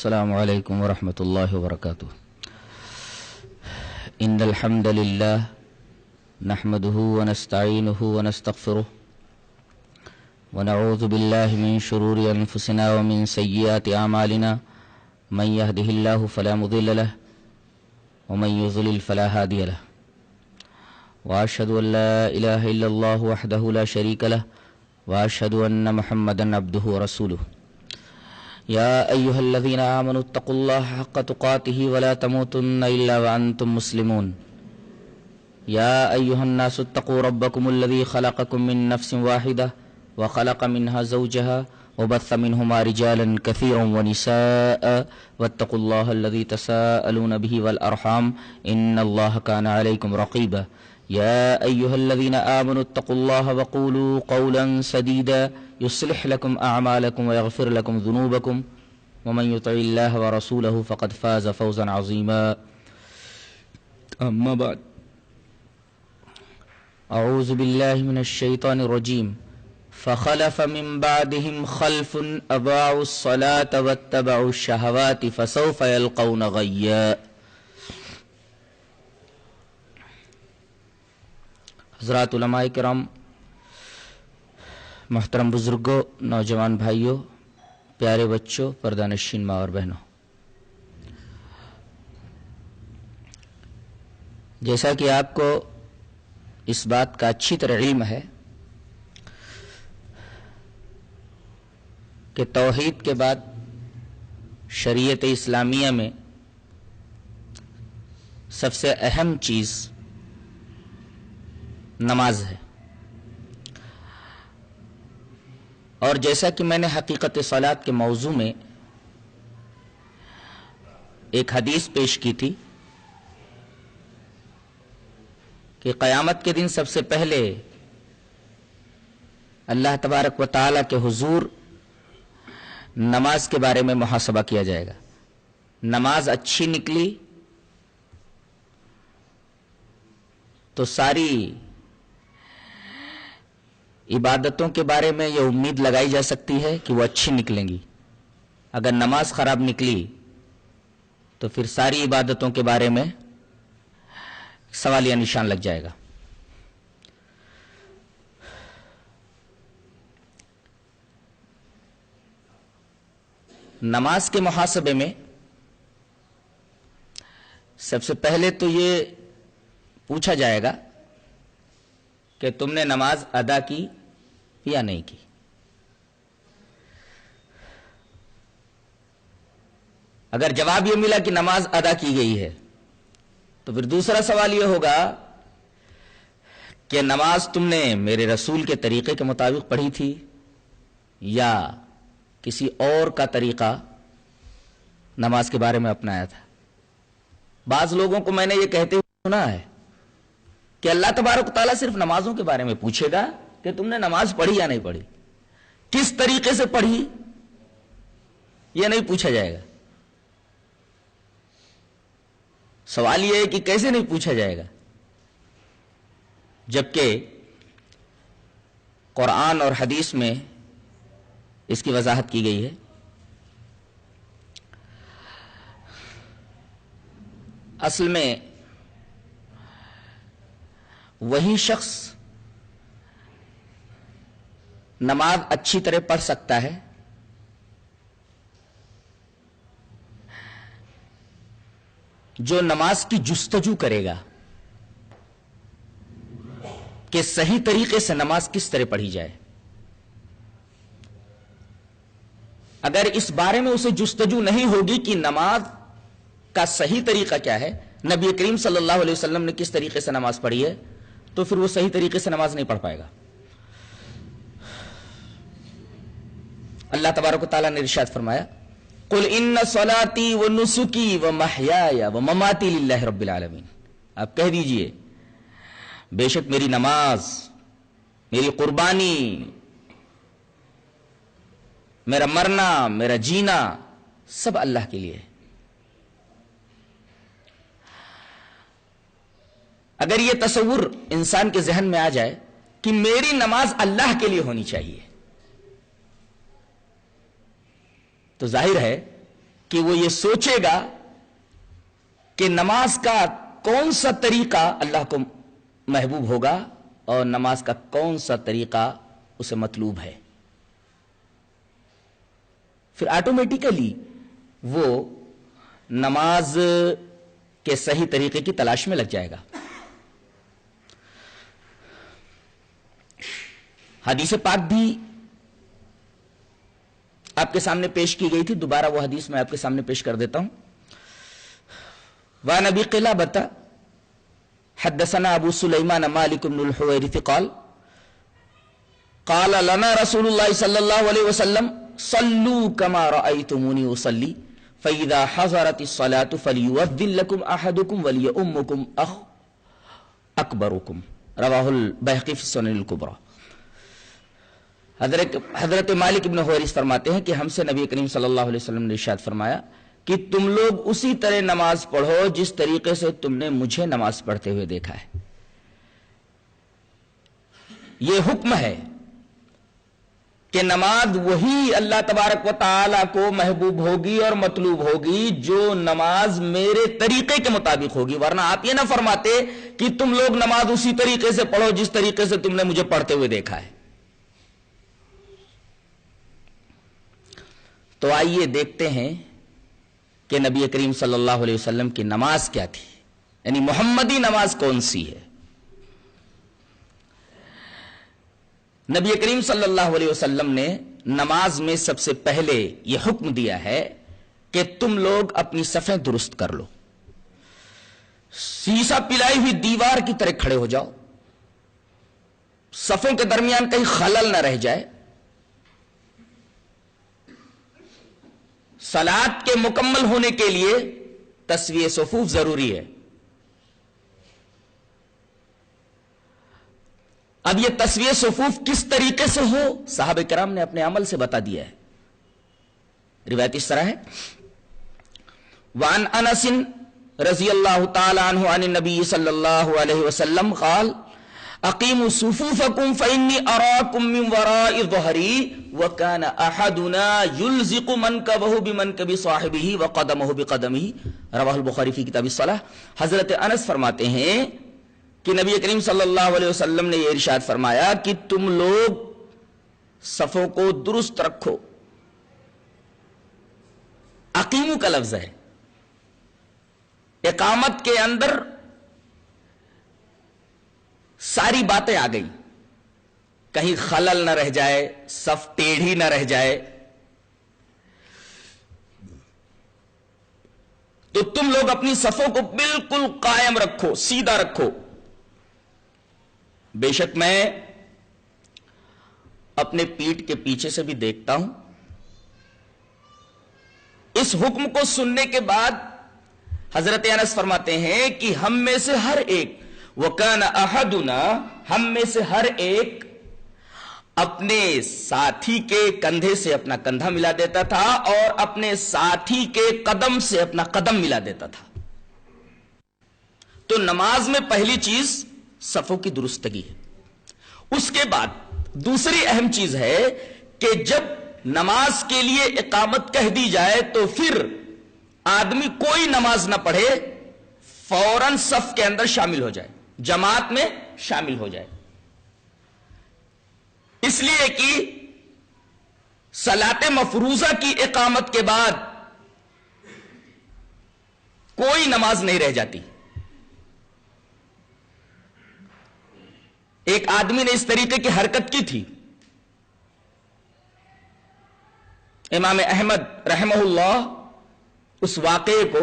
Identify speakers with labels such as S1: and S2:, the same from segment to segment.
S1: السلام علیکم ورحمۃ اللہ وبرکاتہ. ان الحمد للہ نحمده ونستعینه ونستغفره ونعوذ باللہ من شرور انفسنا ومن سیئات اعمالنا من يهده الله فلا مضل له ومن يضلل فلا هادي له واشهد ان لا اله الا الله وحده لا شريك له واشهد ان محمدا عبده ورسوله. يا أيها الذين آمنوا اتقوا الله حق تقاته ولا تموتن إلا وأنتم مسلمون. يا أيها الناس اتقوا ربكم الذي خلقكم من نفس واحدة وخلق منها زوجها وبث منهما رجالا كثيرا ونساء واتقوا الله الذي تساءلون به والأرحام إن الله كان عليكم رقيبا. يا أيها الذين آمنوا اتقوا الله وقولوا قولا سديدا يصلح لكم أعمالكم ويغفر لكم ذنوبكم ومن يطع الله ورسوله فقد فاز فوزا عظيما. أما بعد أعوذ بالله من الشيطان الرجيم. فخلف من بعدهم خلف أضاعوا الصلاة واتبعوا الشهوات فسوف يلقون غيا. حضرات علماء کرام، محترم بزرگوں، نوجوان بھائیوں، پیارے بچوں، پردہ نشین ماں اور بہنوں، جیسا کہ آپ کو اس بات کا اچھی طرح علم ہے کہ توحید کے بعد شریعت اسلامیہ میں سب سے اہم چیز نماز ہے. اور جیسا کہ میں نے حقیقت صلاۃ کے موضوع میں ایک حدیث پیش کی تھی کہ قیامت کے دن سب سے پہلے اللہ تبارک و تعالی کے حضور نماز کے بارے میں محاسبہ کیا جائے گا. نماز اچھی نکلی تو ساری عبادتوں کے بارے میں یہ امید لگائی جا سکتی ہے کہ وہ اچھی نکلیں گی. اگر نماز خراب نکلی تو پھر ساری عبادتوں کے بارے میں سوالیہ نشان لگ جائے گا. نماز کے محاسبے میں سب سے پہلے تو یہ پوچھا جائے گا کہ تم نے نماز ادا کی یا نہیں کی. اگر جواب یہ ملا کہ نماز ادا کی گئی ہے تو پھر دوسرا سوال یہ ہوگا کہ نماز تم نے میرے رسول کے طریقے کے مطابق پڑھی تھی یا کسی اور کا طریقہ نماز کے بارے میں اپنایا تھا. بعض لوگوں کو میں نے یہ کہتے ہوئے سنا ہے کہ اللہ تبارک و تعالیٰ صرف نمازوں کے بارے میں پوچھے گا کہ تم نے نماز پڑھی یا نہیں پڑھی، کس طریقے سے پڑھی یہ نہیں پوچھا جائے گا. سوال یہ ہے کہ کیسے نہیں پوچھا جائے گا، جبکہ قرآن اور حدیث میں اس کی وضاحت کی گئی ہے. اصل میں وہی شخص نماز اچھی طرح پڑھ سکتا ہے جو نماز کی جستجو کرے گا کہ صحیح طریقے سے نماز کس طرح پڑھی جائے. اگر اس بارے میں اسے جستجو نہیں ہوگی کہ نماز کا صحیح طریقہ کیا ہے، نبی کریم صلی اللہ علیہ وسلم نے کس طریقے سے نماز پڑھی ہے، تو پھر وہ صحیح طریقے سے نماز نہیں پڑھ پائے گا. اللہ تبارک و تعالیٰ نے ارشاد فرمایا قل ان صلاتي ونسكي ومحياي ومماتي لله رب العالمین. آپ کہہ دیجئے بے شک میری نماز، میری قربانی، میرا مرنا، میرا جینا سب اللہ کے لیے ہے. اگر یہ تصور انسان کے ذہن میں آ جائے کہ میری نماز اللہ کے لیے ہونی چاہیے، تو ظاہر ہے کہ وہ یہ سوچے گا کہ نماز کا کون سا طریقہ اللہ کو محبوب ہوگا اور نماز کا کون سا طریقہ اسے مطلوب ہے، پھر آٹومیٹیکلی وہ نماز کے صحیح طریقے کی تلاش میں لگ جائے گا۔ حدیث پاک بھی آپ کے سامنے پیش کی گئی تھی، دوبارہ وہ حدیث میں آپ کے سامنے پیش کر دیتا ہوں۔ وعن ابی قلابۃ حدثنا ابو سلیمان مالک بن الحویرث قال قال لنا رسول اللہ صلی اللہ علیہ وسلم صلوا كما رأيتموني اصلي فاذا حضرت الصلاة فليؤذن لكم احدكم وليؤمكم اکبرکم، رواہ البیہقی فی السنن الکبریٰ۔ حضرت مالک ابن حویرث فرماتے ہیں کہ ہم سے نبی کریم صلی اللہ علیہ وسلم نے ارشاد فرمایا کہ تم لوگ اسی طرح نماز پڑھو جس طریقے سے تم نے مجھے نماز پڑھتے ہوئے دیکھا ہے۔ یہ حکم ہے کہ نماز وہی اللہ تبارک و تعالی کو محبوب ہوگی اور مطلوب ہوگی جو نماز میرے طریقے کے مطابق ہوگی، ورنہ آپ یہ نہ فرماتے کہ تم لوگ نماز اسی طریقے سے پڑھو جس طریقے سے تم نے مجھے پڑھتے ہوئے دیکھا ہے۔ تو آئیے دیکھتے ہیں کہ نبی کریم صلی اللہ علیہ وسلم کی نماز کیا تھی، یعنی محمدی نماز کون سی ہے۔ نبی کریم صلی اللہ علیہ وسلم نے نماز میں سب سے پہلے یہ حکم دیا ہے کہ تم لوگ اپنی صفیں درست کر لو، سیسا پلائی ہوئی دیوار کی طرح کھڑے ہو جاؤ، صفوں کے درمیان کہیں خلل نہ رہ جائے۔ صلاۃ کے مکمل ہونے کے لیے تسویہ صفوف ضروری ہے۔ اب یہ تسویہ صفوف کس طریقے سے ہو، صحابہ کرام نے اپنے عمل سے بتا دیا ہے۔ روایت اس طرح ہے، وعن انس رضی اللہ تعالی عنہ عن النبی صلی اللہ علیہ وسلم قال اقیموا صفوفکم فانی اراکم من وراء ظہری وکان احدنا یلزق منکبہ بمنکب صاحبہ وقدمہ بقدمہ، رواہ البخاری فی کتاب الصلاۃ۔ حضرت انس فرماتے ہیں کہ نبی کریم صلی اللہ علیہ وسلم نے یہ ارشاد فرمایا کہ تم لوگ صفوں کو درست رکھو۔ اقیمو کا لفظ ہے، اقامت کے اندر ساری باتیں آ گئی، کہیں خلل نہ رہ جائے، صف ٹیڑھی نہ رہ جائے۔ تو تم لوگ اپنی صفوں کو بالکل قائم رکھو، سیدھا رکھو۔ بے شک میں اپنے پیٹھ کے پیچھے سے بھی دیکھتا ہوں۔ اس حکم کو سننے کے بعد حضرت انس فرماتے ہیں کہ ہم میں سے ہر ایک، وَكَانَ أَحَدُنَا، ہم میں سے ہر ایک اپنے ساتھی کے کندھے سے اپنا کندھا ملا دیتا تھا اور اپنے ساتھی کے قدم سے اپنا قدم ملا دیتا تھا۔ تو نماز میں پہلی چیز صفوں کی درستگی ہے۔ اس کے بعد دوسری اہم چیز ہے کہ جب نماز کے لیے اقامت کہہ دی جائے تو پھر آدمی کوئی نماز نہ پڑھے، فوراً صف کے اندر شامل ہو جائے، جماعت میں شامل ہو جائے۔ اس لیے کہ صلاۃ مفروضہ کی اقامت کے بعد کوئی نماز نہیں رہ جاتی۔ ایک آدمی نے اس طریقے کی حرکت کی تھی، امام احمد رحمہ اللہ اس واقعے کو،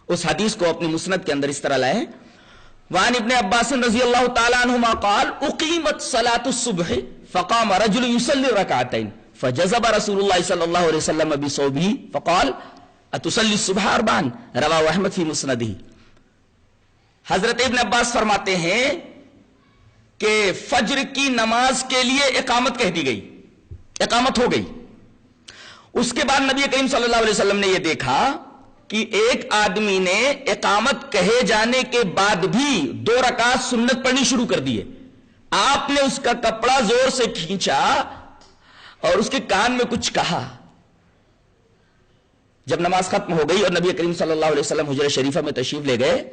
S1: اس حدیث کو اپنی مسند کے اندر اس طرح لائے ہیں، وعن ابن عباس رضی اللہ تعالی عنہما قال اقیمت صلاۃ الصبح فقام رجل يصلي ركعتين فجذب رسول اللہ صلی اللہ علیہ وسلم بصوبه فقال اتصلی الصبح اربعا، رواہ احمد فی مسندہ۔ حضرت ابن عباس فرماتے ہیں کہ فجر کی نماز کے لیے اقامت کہہ دی گئی، اقامت ہو گئی۔ اس کے بعد نبی کریم صلی اللہ علیہ وسلم نے یہ دیکھا کہ ایک آدمی نے اقامت کہے جانے کے بعد بھی 2 رکعت سنت پڑھنی شروع کر دی ہے۔ آپ نے اس کا کپڑا زور سے کھینچا اور اس کے کان میں کچھ کہا۔ جب نماز ختم ہو گئی اور نبی کریم صلی اللہ علیہ وسلم حجرہ شریفہ میں تشریف لے گئے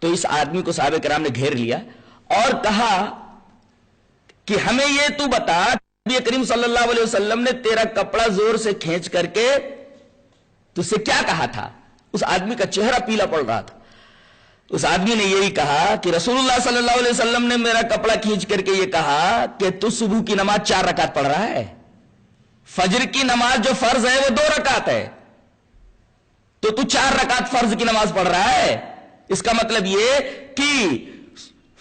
S1: تو اس آدمی کو صحابہ کرام نے گھیر لیا اور کہا کہ ہمیں یہ تو بتا، نبی کریم صلی اللہ علیہ وسلم نے تیرا کپڑا زور سے کھینچ کر کے تجھ سے کیا کہا تھا؟ اس آدمی کا چہرہ پیلا پڑ رہا تھا. اس آدمی نے یہی کہا کہ رسول اللہ صلی اللہ علیہ وسلم نے میرا کپڑا کھینچ کر کے یہ کہا کہ تو صبح کی نماز 4 رکعت پڑھ رہا ہے، فجر کی نماز جو فرض ہے وہ 2 رکعت ہے، تو 4 رکعت فرض کی نماز پڑھ رہا ہے. اس کا مطلب یہ کہ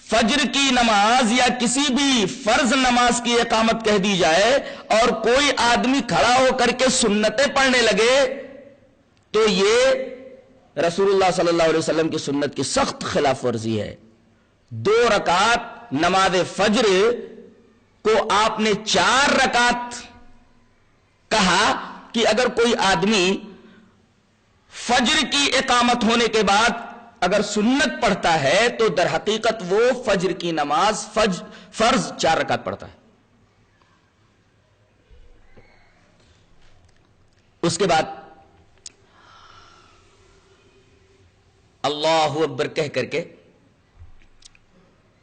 S1: فجر کی نماز یا کسی بھی فرض نماز کی اقامت کہہ دی جائے اور کوئی آدمی کھڑا ہو کر کے سنتیں پڑھنے لگے تو یہ رسول اللہ صلی اللہ علیہ وسلم کی سنت کی سخت خلاف ورزی ہے. 2 رکعت نماز فجر کو آپ نے 4 رکعت کہا کہ اگر کوئی آدمی فجر کی اقامت ہونے کے بعد اگر سنت پڑھتا ہے تو در حقیقت وہ فجر کی نماز فرض 4 رکعت پڑھتا ہے. اس کے بعد اللہ اکبر کہہ کر کے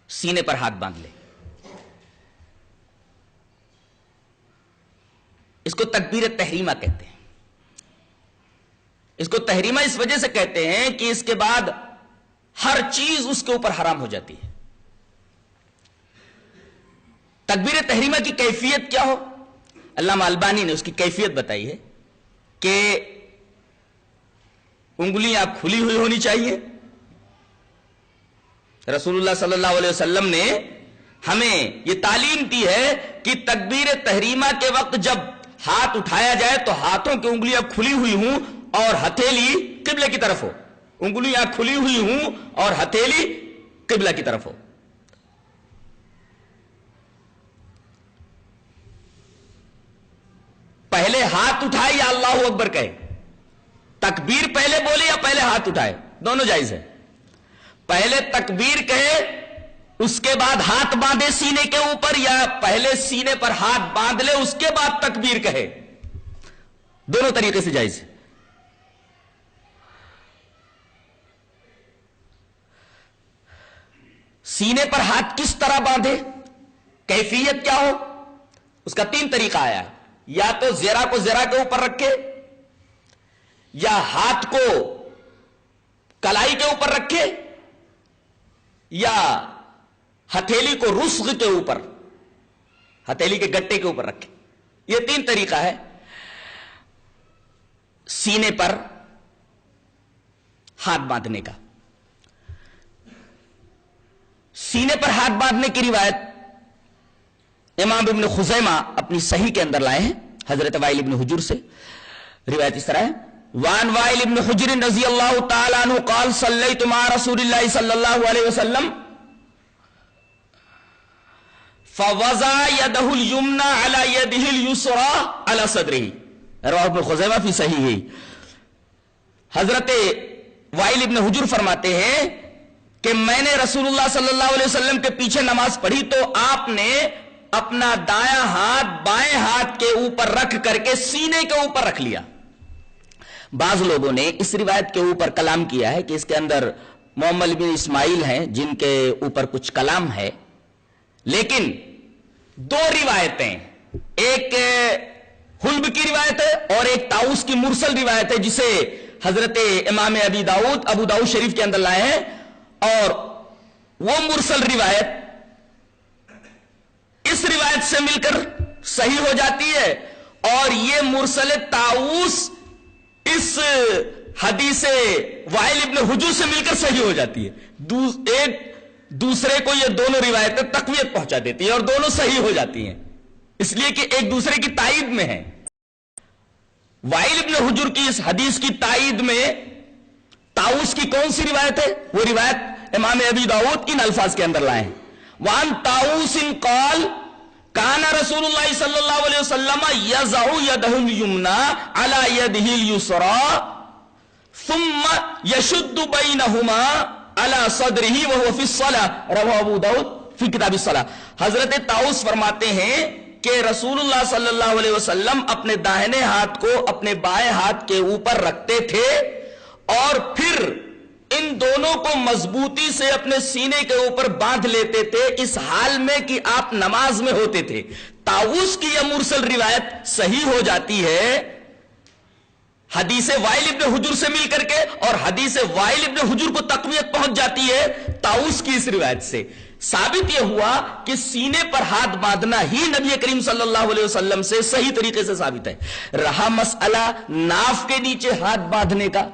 S1: سینے پر ہاتھ باندھ لے. اس کو تکبیر تحریمہ کہتے ہیں. اس کو تحریمہ اس وجہ سے کہتے ہیں کہ اس کے بعد ہر چیز اس کے اوپر حرام ہو جاتی ہے. تکبیر تحریمہ کی کیفیت کیا ہو؟ علامہ البانی نے اس کی کیفیت بتائی ہے کہ انگلیاں کھلی ہوئی ہونی چاہیے. رسول اللہ صلی اللہ علیہ وسلم نے ہمیں یہ تعلیم دی ہے کہ تکبیر تحریمہ کے وقت جب ہاتھ اٹھایا جائے تو ہاتھوں کی انگلیاں کھلی ہوئی ہوں اور ہتھیلی قبلے کی طرف ہو. انگلیاں کھلی ہوئی ہوں اور ہتھیلی قبلہ کی طرف ہو. پہلے ہاتھ اٹھائے یا اللہ اکبر کہے؟ تکبیر پہلے بولے یا پہلے ہاتھ اٹھائے؟ دونوں جائز ہے. پہلے تکبیر کہے اس کے بعد ہاتھ باندھے سینے کے اوپر، یا پہلے سینے پر ہاتھ باندھ لے اس کے بعد تکبیر کہے؟ دونوں طریقے سے جائز ہے. سینے پر ہاتھ کس طرح باندھے، کیفیت کیا ہو، اس کا 3 طریقہ آیا ہے. یا تو زرہ کو زرہ کے اوپر رکھے، یا ہاتھ کو کلائی کے اوپر رکھے، یا ہتھیلی کو رسغ کے اوپر، ہتھیلی کے گٹے کے اوپر رکھے. یہ 3 طریقہ ہے سینے پر ہاتھ باندھنے کا. سینے پر ہاتھ باندھنے کی روایت امام ابن خزیمہ اپنی صحیح کے اندر لائے ہیں حضرت وائل ابن حجر سے. روایت اس طرح ہے: وان وائل ابن حجر رضی اللہ تعالی عنہ قال صلیت مع رسول اللہ صلی اللہ علیہ وسلم فوضع يده اليمنى على يده اليسرى على صدره. رواه ابن خزیمہ فی صحیح. حضرت وائل ابن حجر فرماتے ہیں کہ میں نے رسول اللہ صلی اللہ علیہ وسلم کے پیچھے نماز پڑھی تو آپ نے اپنا دایاں ہاتھ بائیں ہاتھ کے اوپر رکھ کر کے سینے کے اوپر رکھ لیا. بعض لوگوں نے اس روایت کے اوپر کلام کیا ہے کہ اس کے اندر محمد بن اسماعیل ہیں جن کے اوپر کچھ کلام ہے، لیکن 2 روایتیں، ایک حلب کی روایت ہے اور ایک طاؤس کی مرسل روایت ہے جسے حضرت امام ابو داؤد شریف کے اندر لائے ہیں. اور وہ مرسل روایت اس روایت سے مل کر صحیح ہو جاتی ہے، اور یہ مرسل طاؤس اس حدیث وائل ابن حجر سے مل کر صحیح ہو جاتی ہے. ایک دوسرے کو یہ دونوں روایتیں تقویت پہنچا دیتی ہیں اور دونوں صحیح ہو جاتی ہیں، اس لیے کہ ایک دوسرے کی تائید میں ہیں. وائل ابن حجر کی اس حدیث کی تائید میں طاؤس کی کون سی روایت ہے؟ وہ روایت امام ابی داؤد ان الفاظ کے اندر لائے ہیں: وان طاؤس قال کان رسول اللہ صلی اللہ علیہ وسلم یضع یده الیمنى على یده اليسرى ثم یشد بینہما على صدره وهو في الصلاة. رواه ابو داؤد فی کتاب الصلاة. حضرت طاؤس فرماتے ہیں
S2: کہ رسول اللہ صلی اللہ علیہ وسلم اپنے داہنے ہاتھ کو اپنے بائیں ہاتھ کے اوپر رکھتے تھے اور پھر ان دونوں کو مضبوطی سے اپنے سینے کے اوپر باندھ لیتے تھے اس حال میں کہ آپ نماز میں ہوتے تھے. طاووس کی یہ مرسل روایت صحیح ہو جاتی ہے حدیث وائل ابن حجر سے مل کر کے, اور حدیث وائل ابن حجر کو تقویت پہنچ جاتی ہے طاووس کی اس روایت سے. ثابت یہ ہوا کہ سینے پر ہاتھ باندھنا ہی نبی کریم صلی اللہ علیہ وسلم سے صحیح طریقے سے ثابت ہے. رہا مسئلہ ناف کے نیچے ہاتھ باندھنے کا,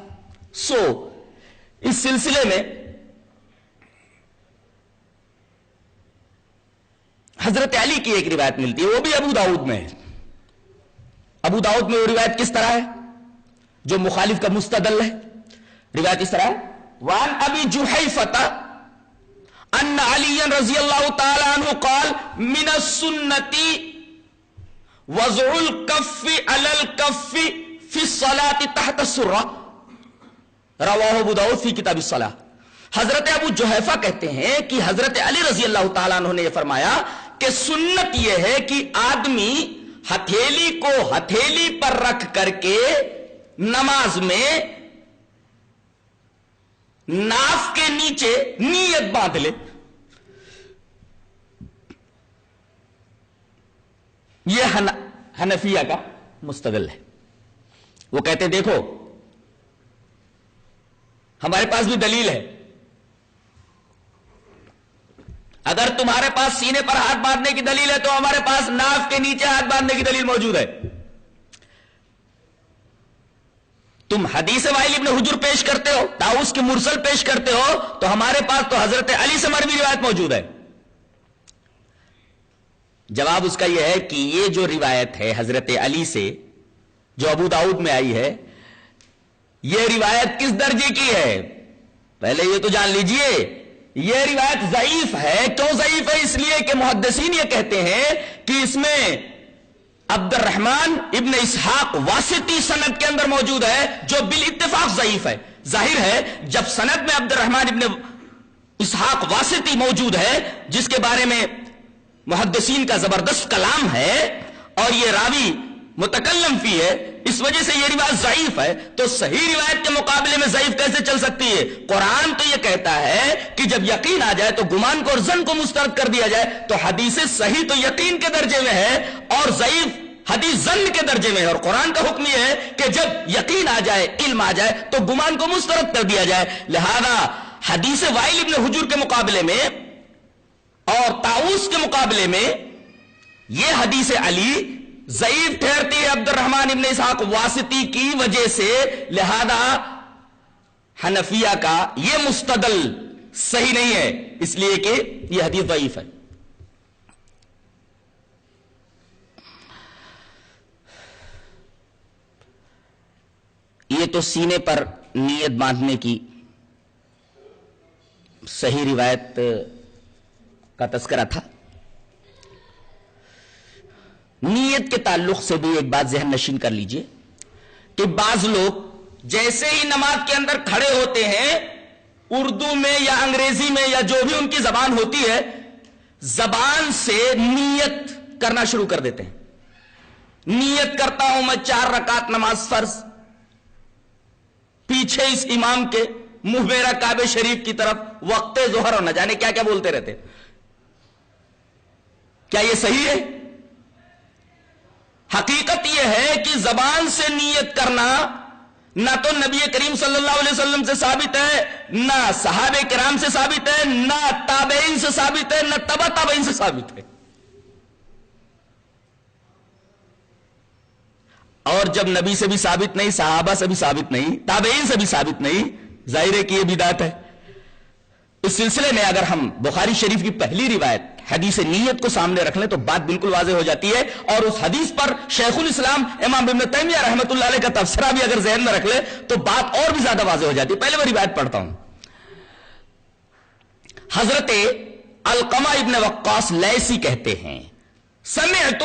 S2: اس سلسلے میں حضرت علی کی ایک روایت ملتی ہے, وہ بھی ابو داؤد میں ہے. ابو داؤد میں وہ روایت کس طرح ہے جو مخالف کا مستدل ہے. روایت اس طرح ہے, وان ابی جحیفۃ ان علی رضی اللہ تعالی عنہ قال من السنۃ وضع الکف علی الکف فی الصلاۃ تحت السرہ, رواہ ابو داؤد فی کتاب الصلاۃ. حضرت ابو جحیفہ کہتے ہیں کہ حضرت علی رضی اللہ تعالیٰ عنہ نے یہ فرمایا کہ سنت یہ ہے کہ آدمی ہتھیلی کو ہتھیلی پر رکھ کر کے نماز میں ناف کے نیچے نیت باندھ لے. یہ حنفیہ کا مستدل ہے. وہ کہتے دیکھو ہمارے پاس بھی دلیل ہے, اگر تمہارے پاس سینے پر ہاتھ باندھنے کی دلیل ہے تو ہمارے پاس ناف کے نیچے ہاتھ باندھنے کی دلیل موجود ہے. تم حدیث وائل ابن حجر پیش کرتے ہو, طاووس کی مرسل پیش کرتے ہو, تو ہمارے پاس تو حضرت علی سے مروی روایت موجود ہے. جواب اس کا یہ ہے کہ یہ جو روایت ہے حضرت علی سے جو ابو داؤد میں آئی ہے, یہ روایت کس درجے کی ہے پہلے یہ تو جان لیجئے. یہ روایت ضعیف ہے. کیوں ضعیف ہے؟ اس لیے کہ محدثین یہ کہتے ہیں کہ اس میں عبد الرحمن ابن اسحاق واسطی سند کے اندر موجود ہے جو بالاتفاق ضعیف ہے. ظاہر ہے جب سند میں عبد الرحمن ابن اسحاق واسطی موجود ہے جس کے بارے میں محدثین کا زبردست کلام ہے اور یہ راوی متکلم فی ہے, اس وجہ سے یہ روایت ضعیف ہے, تو صحیح روایت کے مقابلے میں ضعیف کیسے چل سکتی ہے؟ قرآن تو یہ کہتا ہے کہ جب یقین آ جائے تو گمان کو اور ظن کو مسترد کر دیا جائے, تو حدیث صحیح تو یقین کے درجے میں ہے اور ضعیف حدیث ظن کے درجے میں ہے, اور قرآن کا حکم یہ ہے کہ جب یقین آ جائے علم آ جائے تو گمان کو مسترد کر دیا جائے. لہذا حدیث وائل ابن حجر کے مقابلے میں اور طاووس کے مقابلے میں یہ حدیث علی ضعیف ٹھہرتی ہے عبد الرحمن ابن اسحاق واسطی کی وجہ سے. لہذا حنفیہ کا یہ مستدل صحیح نہیں ہے, اس لیے کہ یہ حدیث ضعیف ہے. یہ تو سینے پر نیت باندھنے کی صحیح روایت کا تذکرہ تھا. نیت کے تعلق سے بھی ایک بات ذہن نشین کر لیجئے کہ بعض لوگ جیسے ہی نماز کے اندر کھڑے ہوتے ہیں اردو میں یا انگریزی میں یا جو بھی ان کی زبان ہوتی ہے زبان سے نیت کرنا شروع کر دیتے ہیں. نیت کرتا ہوں میں 4 رکعت نماز فرض, پیچھے اس امام کے منہ میرا کعبہ شریف کی طرف, وقت ظہر, اور نہ جانے کیا کیا بولتے رہتے. کیا یہ صحیح ہے؟ حقیقت یہ ہے کہ زبان سے نیت کرنا نہ تو نبی کریم صلی اللہ علیہ وسلم سے ثابت ہے, نہ صحابہ کرام سے ثابت ہے, نہ تابعین سے ثابت ہے, نہ تبع تابعین سے ثابت ہے. اور جب نبی سے بھی ثابت نہیں, صحابہ سے بھی ثابت نہیں, تابعین سے بھی ثابت نہیں, ظاہر ہے کہ یہ بدعت ہے. اس سلسلے میں اگر ہم بخاری شریف کی پہلی روایت حدیث نیت کو سامنے رکھ لیں تو بات بالکل واضح ہو جاتی ہے, اور اس حدیث پر شیخ الاسلام امام ابن تیمیہ رحمۃ اللہ علیہ کا تبصرہ بھی اگر ذہن میں رکھ لیں تو بات اور بھی زیادہ واضح ہو جاتی ہے. پہلے میں روایت پڑھتا ہوں. حضرت علقمہ ابن وقاص لیثی کہتے ہیں سمعت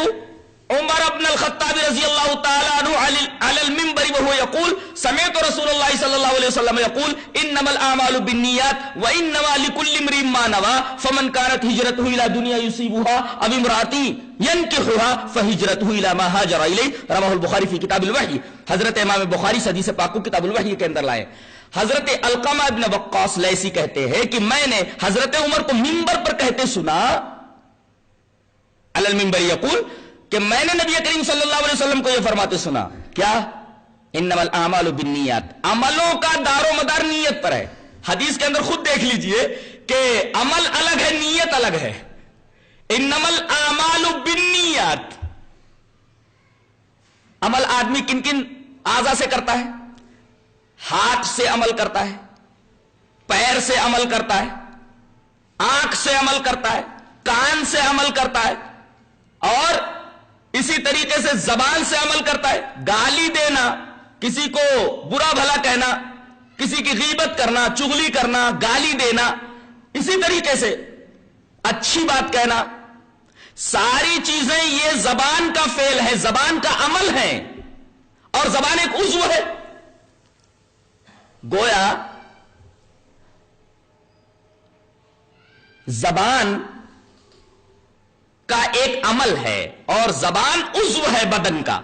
S2: عمر ابن الخطاب رضی اللہ تعالی عنہ علی المنبر وهو يقول سمعت رسول الله صلى الله عليه وسلم يقول انما الاعمال بالنيات وانما لكل امرئ ما نوى فمن كانت هجرته الى دنيا يصيبها او امرأة ينكحها فهجرته الى ما هاجر اليه رواه البخاری فی کتاب الوحی. حضرت امام بخاری حدیث پاک کو کتاب الوحی کے اندر لائے. حضرت علقمہ ابن وقاص لیثی کہتے ہیں کہ میں نے حضرت عمر کو منبر پر کہتے سنا علی المنبر یقول کہ میں نے نبی کریم صلی اللہ علیہ وسلم کو یہ فرماتے سنا کیا انما الاعمال بالنیات, عملوں کا دار و مدار نیت پر ہے. حدیث کے اندر خود دیکھ لیجئے کہ عمل الگ ہے نیت الگ ہے. انما الاعمال بالنیات, عمل آدمی کن کن اعضاء سے کرتا ہے؟ ہاتھ سے عمل کرتا ہے, پیر سے عمل کرتا ہے, آنکھ سے عمل کرتا ہے, کان سے عمل کرتا ہے, اور اسی طریقے سے زبان سے عمل کرتا ہے. گالی دینا, کسی کو برا بھلا کہنا, کسی کی غیبت کرنا, چغلی کرنا, گالی دینا, اسی طریقے سے اچھی بات کہنا, ساری چیزیں یہ زبان کا فعل ہے, زبان کا عمل ہے, اور زبان ایک عضو ہے. گویا زبان کا ایک عمل ہے اور زبان عضو ہے بدن کا.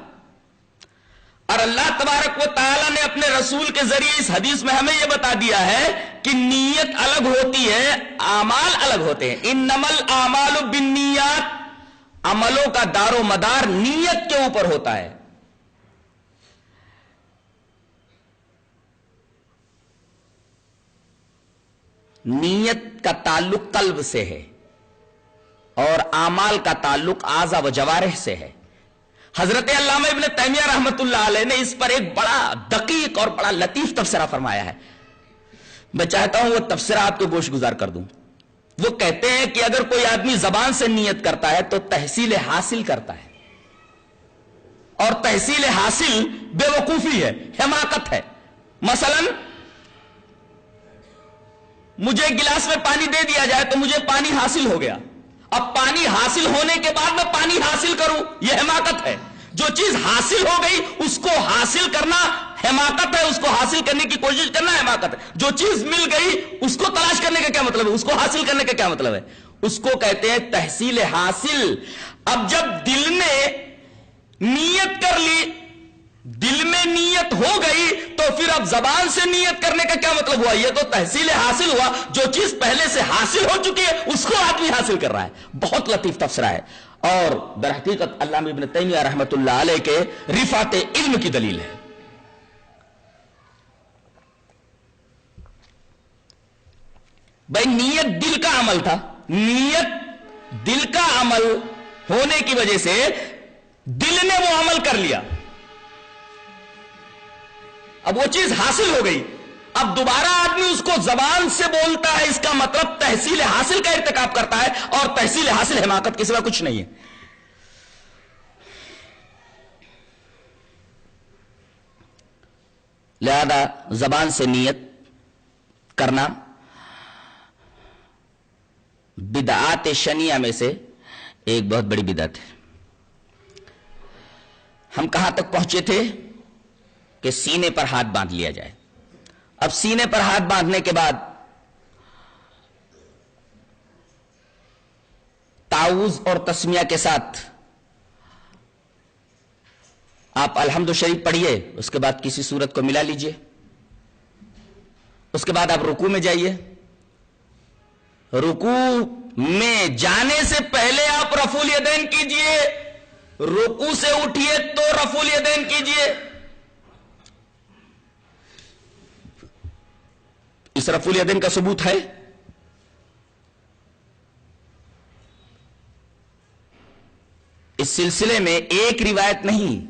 S2: اور اللہ تبارک و تعالی نے اپنے رسول کے ذریعے اس حدیث میں ہمیں یہ بتا دیا ہے کہ نیت الگ ہوتی ہے, اعمال الگ ہوتے ہیں. انما الاعمال بالنیات, عملوں کا دار و مدار نیت کے اوپر ہوتا ہے. نیت کا تعلق قلب سے ہے اور اعمال کا تعلق اعضاء و جوارح سے ہے. حضرت علامہ ابن تیمیہ رحمت اللہ علیہ نے اس پر ایک بڑا دقیق اور بڑا لطیف تبصرہ فرمایا ہے. میں چاہتا ہوں وہ تبصرہ آپ کے گوش گزار کر دوں. وہ کہتے ہیں کہ اگر کوئی آدمی زبان سے نیت کرتا ہے تو تحصیل حاصل کرتا ہے, اور تحصیل حاصل بے وقوفی ہے, حماقت ہے. مثلا مجھے گلاس میں پانی دے دیا جائے تو مجھے پانی حاصل ہو گیا, اب پانی حاصل ہونے کے بعد میں پانی حاصل کروں, یہ حماقت ہے. جو چیز حاصل ہو گئی اس کو حاصل کرنا حماقت ہے, اس کو حاصل کرنے کی کوشش کرنا حماقت ہے. جو چیز مل گئی اس کو تلاش کرنے کا کیا مطلب ہے, اس کو حاصل کرنے کا کیا مطلب ہے؟ اس کو کہتے ہیں تحصیل حاصل. اب جب دل نے نیت کر لی, دل میں نیت ہو گئی, تو پھر اب زبان سے نیت کرنے کا کیا مطلب ہوا؟ یہ تو تحصیل حاصل ہوا. جو چیز پہلے سے حاصل ہو چکی ہے اس کو آدمی حاصل کر رہا ہے. بہت لطیف تبصرہ ہے, اور در حقیقت علامہ ابن تیمیہ رحمت اللہ علیہ کے رفعت علم کی دلیل ہے. بھائی نیت دل کا عمل تھا, نیت دل کا عمل ہونے کی وجہ سے دل نے وہ عمل کر لیا, اب وہ چیز حاصل ہو گئی. اب دوبارہ آدمی اس کو زبان سے بولتا ہے, اس کا مطلب تحصیل حاصل کا ارتکاب کرتا ہے, اور تحصیل حاصل حماقت کے سوا کچھ نہیں ہے. لہذا زبان سے نیت کرنا بدعات شنیعہ میں سے ایک بہت بڑی بدعت ہے. ہم کہاں تک پہنچے تھے کہ سینے پر ہاتھ باندھ لیا جائے. اب سینے پر ہاتھ باندھنے کے بعد تعوذ اور تسمیہ کے ساتھ آپ الحمد شریف پڑھیے, اس کے بعد کسی سورت کو ملا لیجئے, اس کے بعد آپ رکوع میں جائیے. رکوع میں جانے سے پہلے آپ رفع الیدین کیجئے, رکوع سے اٹھیے تو رفع الیدین کیجئے. اس رفع الیدین کا ثبوت ہے؟ اس سلسلے میں ایک روایت نہیں,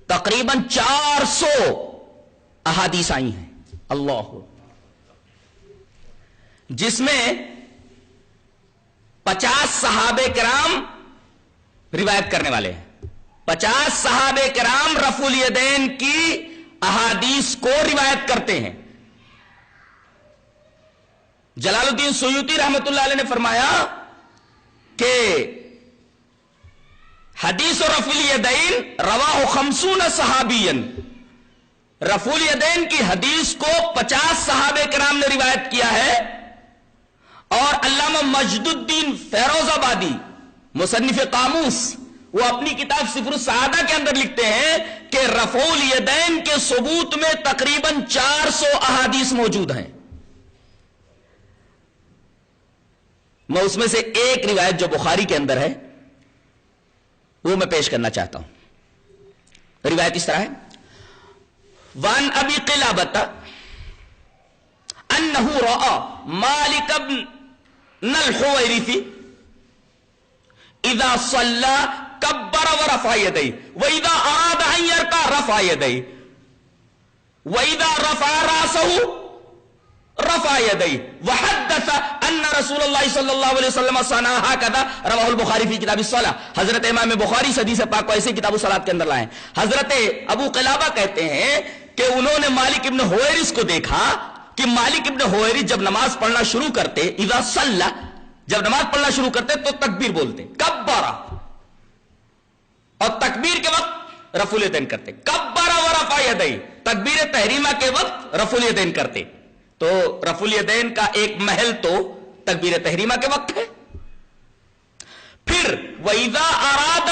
S2: تقریباً 400 احادیث آئی ہیں, اللہ, جس میں 50 صحابہ کرام روایت کرنے والے ہیں. 50 صحابہ کرام رفع الیدین کی احادیث کو روایت کرتے ہیں. جلال الدین سیوطی رحمت اللہ علیہ نے فرمایا کہ حدیث رفع الیدین رواہ 50 صحابی, رفع الیدین کی حدیث کو 50 صحابہ کرام نے روایت کیا ہے، اور علامہ مجد الدین فیروز آبادی مصنف قاموس وہ اپنی کتاب صفر السعادہ کے اندر لکھتے ہیں کہ رفع الیدین کے ثبوت میں تقریباً 400 احادیث موجود ہیں۔ میں اس میں سے ایک روایت جو بخاری کے اندر ہے وہ میں پیش کرنا چاہتا ہوں۔ روایت اس طرح ہے، وان ابی قلابۃ انہ رأى مالک بن الحویرث اذا صلى كبر ورفع يديه واذا اراد ان يركع رفع يديه واذا رفع راسه رفع يديه وحدث ان رسول الله صلی اللہ علیہ وسلم صنع هكذا رواه البخاری فی کتاب الصلاۃ۔ حضرت امام بخاری حدیث پاک کو ایسے کتاب الصلاۃ کے اندر لائے ہیں۔ حضرت ابو قلابہ کہتے ہیں کہ انہوں نے مالک ابن حویرث کو دیکھا کہ مالک ابن حویرث جب نماز پڑھنا شروع کرتے، اذا صلى، جب نماز پڑھنا شروع کرتے تو تکبیر بولتے، کبر، اور تکبیر کے وقت رفع الیدین کرتے، کبر ورفع یدیہ، تکبیر تحریمہ کے وقت رفع الیدین کرتے۔ تو رفع الیدین کا ایک محل تو تکبیر تحریمہ کے وقت ہے۔ پھر وَإِذَا أَرَادَ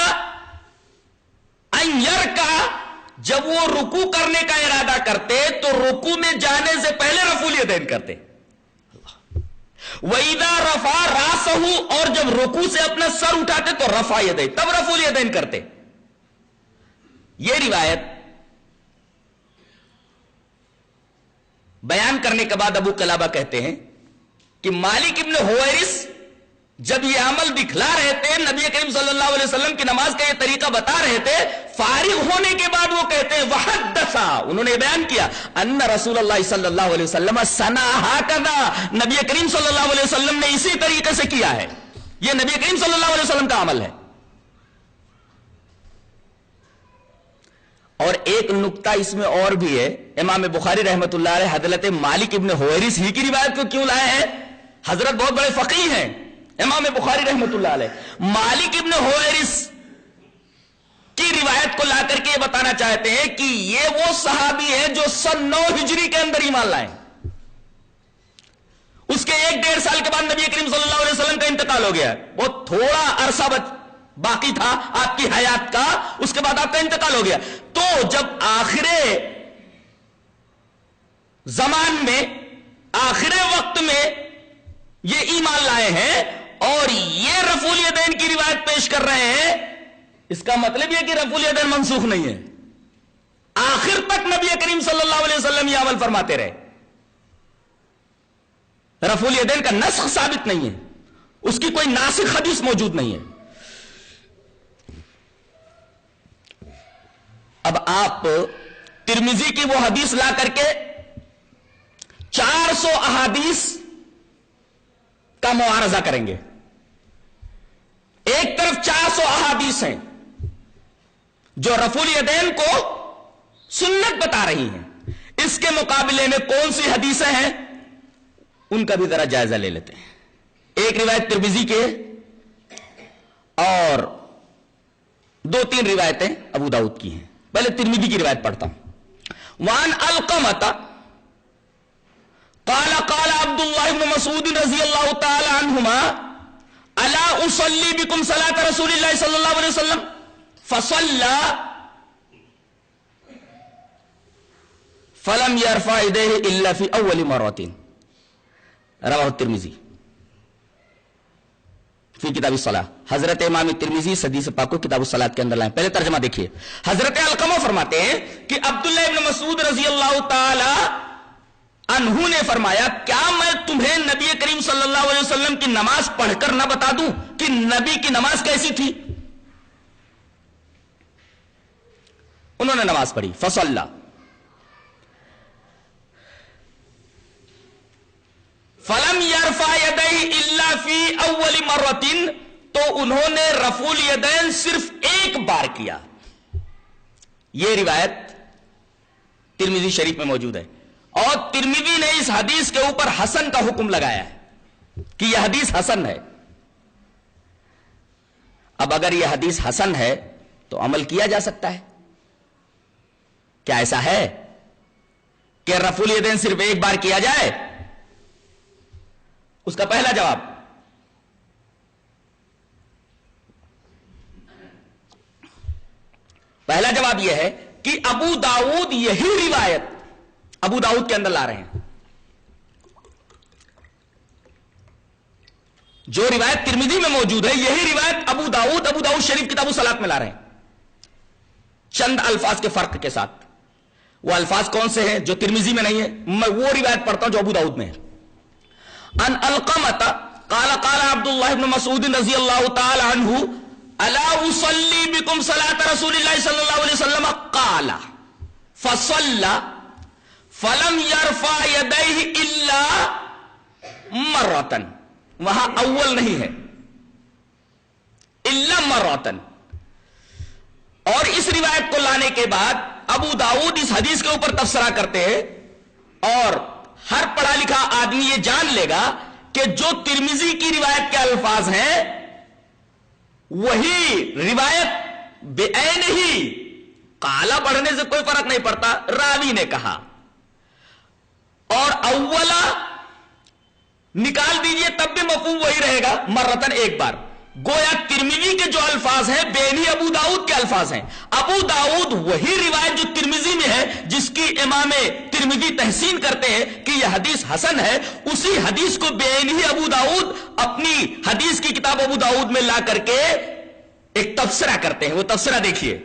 S2: أَن يَرْكَعَ، جب وہ رکوع کرنے کا ارادہ کرتے تو رکوع میں جانے سے پہلے رفع الیدین کرتے۔ وَإِذَا رَفَعَ رَأْسَهُ، اور جب رکوع سے اپنا سر اٹھاتے تو رفع یدیہ، تب رفع الیدین کرتے۔ یہ روایت بیان کرنے کے بعد ابو قلابہ کہتے ہیں کہ مالک ابن حویرث جب یہ عمل دکھلا رہے تھے، نبی کریم صلی اللہ علیہ وسلم کی نماز کا یہ طریقہ بتا رہے تھے، فارغ ہونے کے بعد وہ کہتے ہیں وحدث، انہوں نے بیان کیا ان رسول اللہ صلی اللہ علیہ وسلم صنع هكذا، نبی کریم صلی اللہ علیہ وسلم نے اسی طریقے سے کیا ہے، یہ نبی کریم صلی اللہ علیہ وسلم کا عمل ہے۔ اور ایک نکتہ اس میں اور بھی ہے، امام بخاری رحمۃ اللہ علیہ حضرت مالک ابن حویرث ہی کی روایت کو کیوں لائے ہیں؟ حضرت بہت بڑے فقیہ ہیں امام بخاری رحمۃ اللہ علیہ، مالک ابن حویرث کی روایت کو لا کر کے یہ بتانا چاہتے ہیں کہ یہ وہ صحابی ہے جو سن 9 ہجری کے اندر ایمان لائے، اس کے 1-1.5 سال کے بعد نبی کریم صلی اللہ علیہ وسلم کا انتقال ہو گیا، بہت تھوڑا عرصہ باقی تھا آپ کی حیات کا، اس کے بعد آپ کا انتقال ہو گیا۔ تو جب آخر زمان میں، آخر وقت میں یہ ایمان لائے ہیں اور یہ رفع الیدین کی روایت پیش کر رہے ہیں، اس کا مطلب یہ کہ رفع الیدین منسوخ نہیں ہے، آخر تک نبی کریم صلی اللہ علیہ وسلم یہ عمل فرماتے رہے، رفع الیدین کا نسخ ثابت نہیں ہے، اس کی کوئی ناسخ حدیث موجود نہیں ہے۔ اب آپ ترمذی کی وہ حدیث لا کر کے 400 احادیث کا معارضہ کریں گے۔ ایک طرف 400 احادیث ہیں جو رفع الیدین کو سنت بتا رہی ہیں، اس کے مقابلے میں کون سی حدیثیں ہیں ان کا بھی ذرا جائزہ لے لیتے ہیں۔ ایک روایت ترمذی کی ہے اور 2-3 روایتیں ابو داؤد کی ہیں۔ پہلے ترمذی کی روایت پڑھتا ہوں۔ وان القمۃ قال قال عبد الله بن مسعود رضی اللہ تعالی عنہما الا اصلی بكم صلاة رسول اللہ صلی اللہ علیہ وسلم فصلى فلم يرفع يديه الا في اول مرة، رواه الترمذی فی کتاب الصلاۃ۔ حضرت امام ترمذی حدیث پاک کو کتاب الصلاۃ کے اندر لائیں۔ پہلے ترجمہ دیکھیے، حضرت علقمہ فرماتے ہیں کہ عبداللہ ابن مسعود رضی اللہ تعالی عنہ نے فرمایا کیا میں تمہیں نبی کریم صلی اللہ علیہ وسلم کی نماز پڑھ کر نہ بتا دوں کہ نبی کی نماز کیسی تھی؟ انہوں نے نماز پڑھی، فصلی، فلم یرفع یدیہ الا فی اول مرۃ، تو انہوں نے رفع الیدین صرف ایک بار کیا۔ یہ روایت ترمذی شریف میں موجود ہے، اور ترمذی نے اس حدیث کے اوپر حسن کا حکم لگایا ہے کہ یہ حدیث حسن ہے۔ اب اگر یہ حدیث حسن ہے تو عمل کیا جا سکتا ہے، کیا ایسا ہے؟ کہ رفع الیدین صرف ایک بار کیا جائے؟ اس کا پہلا جواب یہ ہے کہ ابو داؤد یہی روایت ابو داؤد کے اندر لا رہے ہیں، جو روایت ترمذی میں موجود ہے یہی روایت ابو داؤد شریف کتاب الصلاۃ میں لا رہے ہیں، چند الفاظ کے فرق کے ساتھ۔ وہ الفاظ کون سے ہیں جو ترمذی میں نہیں ہے؟ میں وہ روایت پڑھتا ہوں جو ابو داؤد میں ہے۔ ان القمۃ قال قال عبد الله بن مسعود رضی اللہ تعالی عنہ الا اصلی بكم صلاة رسول اللہ صلی اللہ علیہ وسلم قال فصلى فلم يرفع يديه الا مرة، وہاں اول نہیں ہے، الا مرة۔ اور اس روایت کو لانے کے بعد ابو داؤد اس حدیث کے اوپر تبصرہ کرتے ہیں، اور ہر پڑھا لکھا آدمی یہ جان لے گا کہ جو ترمذی کی روایت کے الفاظ ہیں وہی روایت بعین ہی قالا پڑھنے سے کوئی فرق نہیں پڑتا، راوی نے کہا، اور اولا نکال دیجئے تب بھی مفہوم وہی رہے گا، مرتن ایک بار۔ گویا ترمذی کے جو الفاظ ہیں بینی ابو داؤد کے الفاظ ہیں۔ ابو داؤد وہی روایت جو ترمذی میں ہے جس کی امام ترمذی تحسین کرتے ہیں کہ یہ حدیث حسن ہے، اسی حدیث کو بینی ابو داؤد اپنی حدیث کی کتاب ابو داؤد میں لا کر کے ایک تبصرہ کرتے ہیں۔ وہ تبصرہ دیکھیے،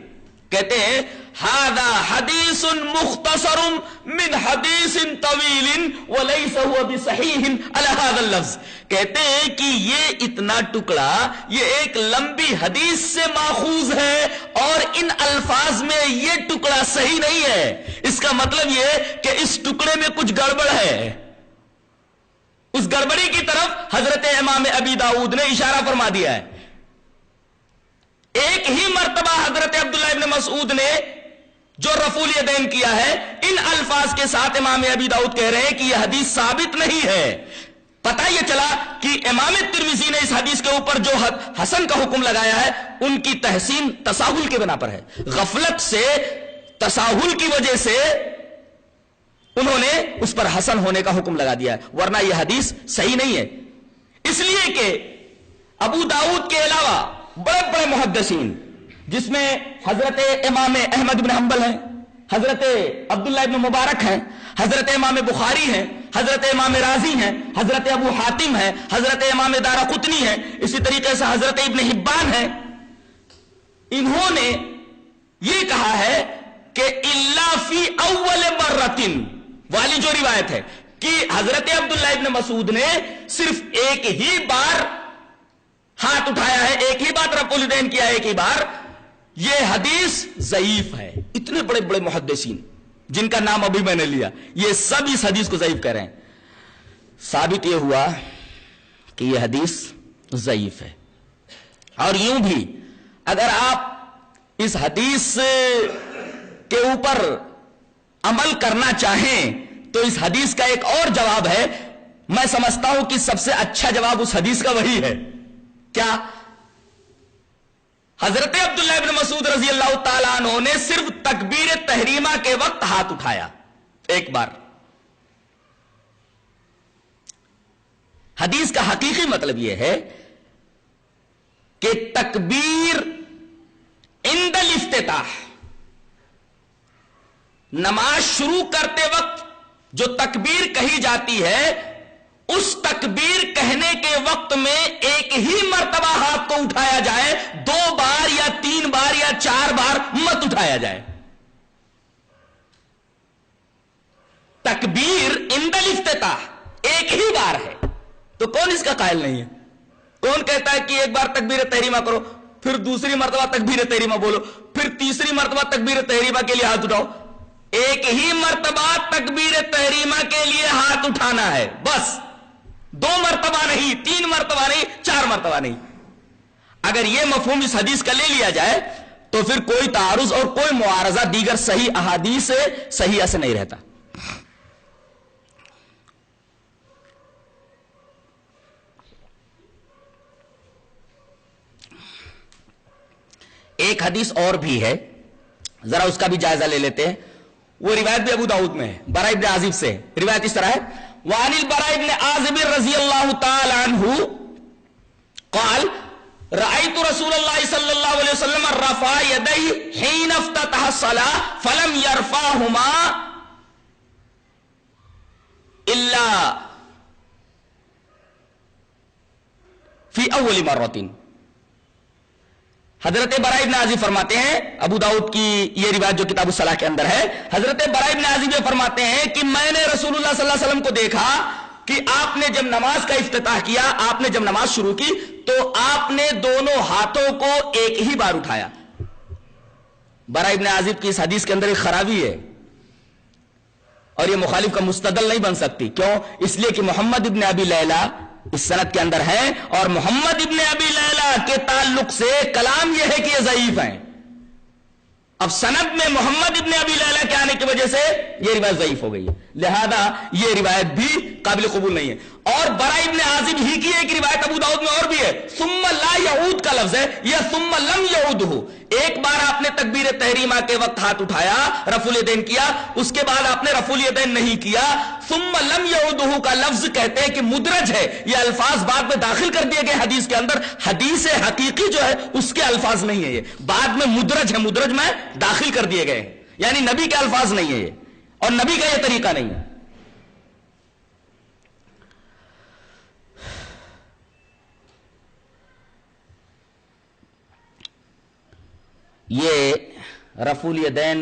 S2: کہتے ہیں ھذا حدیث مختصر من حدیث طویل وليس هو بصحیح علی ھذا اللفظ۔ کہتے ہیں کہ یہ اتنا ٹکڑا یہ ایک لمبی حدیث سے ماخوذ ہے اور ان الفاظ میں یہ ٹکڑا صحیح نہیں ہے۔ اس کا مطلب یہ کہ اس ٹکڑے میں کچھ گڑبڑ ہے۔ اس گڑبڑی کی طرف حضرت امام ابی داؤد نے اشارہ فرما دیا ہے۔ ایک ہی مرتبہ حضرت عبداللہ ابن مسعود نے جو رفع الیدین کیا ہے، ان الفاظ کے ساتھ امام ابی داؤد کہہ رہے ہیں کہ یہ حدیث ثابت نہیں ہے۔ پتہ یہ چلا کہ امام ترمذی نے اس حدیث کے اوپر جو حسن کا حکم لگایا ہے ان کی تحسین تساہل کے بنا پر ہے، غفلت سے، تساہل کی وجہ سے انہوں نے اس پر حسن ہونے کا حکم لگا دیا ہے، ورنہ یہ حدیث صحیح نہیں ہے۔ اس لیے کہ ابو داؤد کے علاوہ بڑے بڑے محدثین، جس میں حضرت امام احمد بن حنبل ہیں، حضرت عبداللہ ابن مبارک ہیں، حضرت امام بخاری ہیں، حضرت امام رازی ہیں، حضرت ابو حاتم ہیں، حضرت امام دارقطنی ہیں، اسی طریقے سے حضرت ابن حبان ہیں، انہوں نے یہ کہا ہے کہ الا فی اول مرتن والی جو روایت ہے کہ حضرت عبداللہ ابن مسعود نے صرف ایک ہی بار ہاتھ اٹھایا ہے، ایک ہی بار رفع الیدین کیا ہے، ایک ہی بار، یہ حدیث ضعیف ہے۔ اتنے بڑے بڑے محدثین جن کا نام ابھی میں نے لیا یہ سب اس حدیث کو ضعیف کہہ رہے ہیں۔ ثابت یہ ہوا کہ یہ حدیث ضعیف ہے، اور یوں بھی اگر آپ اس حدیث کے اوپر عمل کرنا چاہیں تو اس حدیث کا ایک اور جواب ہے، میں سمجھتا ہوں کہ سب سے اچھا جواب اس حدیث کا وہی ہے۔ کیا؟ حضرت عبداللہ ابن مسعود رضی اللہ تعالیٰ عنہ نے صرف تکبیر تحریمہ کے وقت ہاتھ اٹھایا ایک بار۔ حدیث کا حقیقی مطلب یہ ہے کہ تکبیر عند الافتتاح، نماز شروع کرتے وقت جو تکبیر کہی جاتی ہے اس تکبیر کہنے کے وقت میں ایک ہی مرتبہ ہاتھ کو اٹھایا جائے، 2 بار یا 3 بار یا 4 بار مت اٹھایا جائے۔ تکبیر عند الافتتاح ایک ہی بار ہے، تو کون اس کا قائل نہیں ہے؟ کون کہتا ہے کہ ایک بار تکبیر تحریمہ کرو، پھر دوسری مرتبہ تکبیر تحریمہ بولو، پھر تیسری مرتبہ تکبیر تحریمہ کے لیے ہاتھ اٹھاؤ؟ ایک ہی مرتبہ تکبیر تحریمہ کے لیے ہاتھ اٹھانا ہے، بس 2 مرتبہ نہیں، 3 مرتبہ نہیں، 4 مرتبہ نہیں۔ اگر یہ مفہوم اس حدیث کا لے لیا جائے تو پھر کوئی تعارض اور کوئی معارضہ دیگر صحیح احادیث سے صحیح سے نہیں رہتا۔ ایک حدیث اور بھی ہے، ذرا اس کا بھی جائزہ لے لیتے ہیں۔ وہ روایت بھی ابو داؤد میں ہے، برا ابن عازب سے. روایت اس طرح ہے، وعن البراء ابن عازب رضی اللہ تعالی عنہ قال رأيت رسول الله صلى الله عليه وسلم رفع يديه حين افتتح الصلاة فلم يرفعهما إلا في أول مرة. حضرت براء ابن عازب فرماتے ہیں، ابو داؤد کی یہ روایت جو کتاب الصلاح کے اندر ہے، حضرت براء ابن عازب یہ فرماتے ہیں کہ میں نے رسول اللہ صلی اللہ علیہ وسلم کو دیکھا کہ آپ نے جب نماز کا افتتاح کیا، آپ نے جب نماز شروع کی تو آپ نے دونوں ہاتھوں کو ایک ہی بار اٹھایا. براء ابن عازب کی اس حدیث کے اندر ایک خرابی ہے اور یہ مخالف کا مستدل نہیں بن سکتی. کیوں؟ اس لیے کہ محمد ابن ابی لیلہ اس سند کے اندر ہے، اور محمد ابن ابی لیلہ کے تعلق سے کلام یہ ہے کہ یہ ضعیف ہیں. اب سند میں محمد ابن ابی لیلہ کے آنے کی وجہ سے یہ روایت ضعیف ہو گئی ہے، لہذا یہ روایت بھی قابل قبول نہیں ہے. اور براء ابن عازب ہی کی ایک روایت ابو داؤد میں اور بھی ہے، ثم لا یعود کا لفظ ہے، یہ ثم لم یعودہ. ایک بار آپ نے تکبیر تحریمہ کے وقت ہاتھ اٹھایا، رفع الیدین کیا، اس کے بعد آپ نے رفع الیدین نہیں کیا. ثم لم یعودہ کا لفظ کہتے ہیں کہ مدرج ہے، یہ الفاظ بعد میں داخل کر دیے گئے حدیث کے اندر. حدیث حقیقی جو ہے اس کے الفاظ نہیں ہے، یہ بعد میں مدرج ہے، مدرج میں داخل کر دیے گئے ہیں، یعنی نبی کے الفاظ نہیں ہے یہ، اور نبی کا یہ طریقہ نہیں ہے. یہ رفع الیدین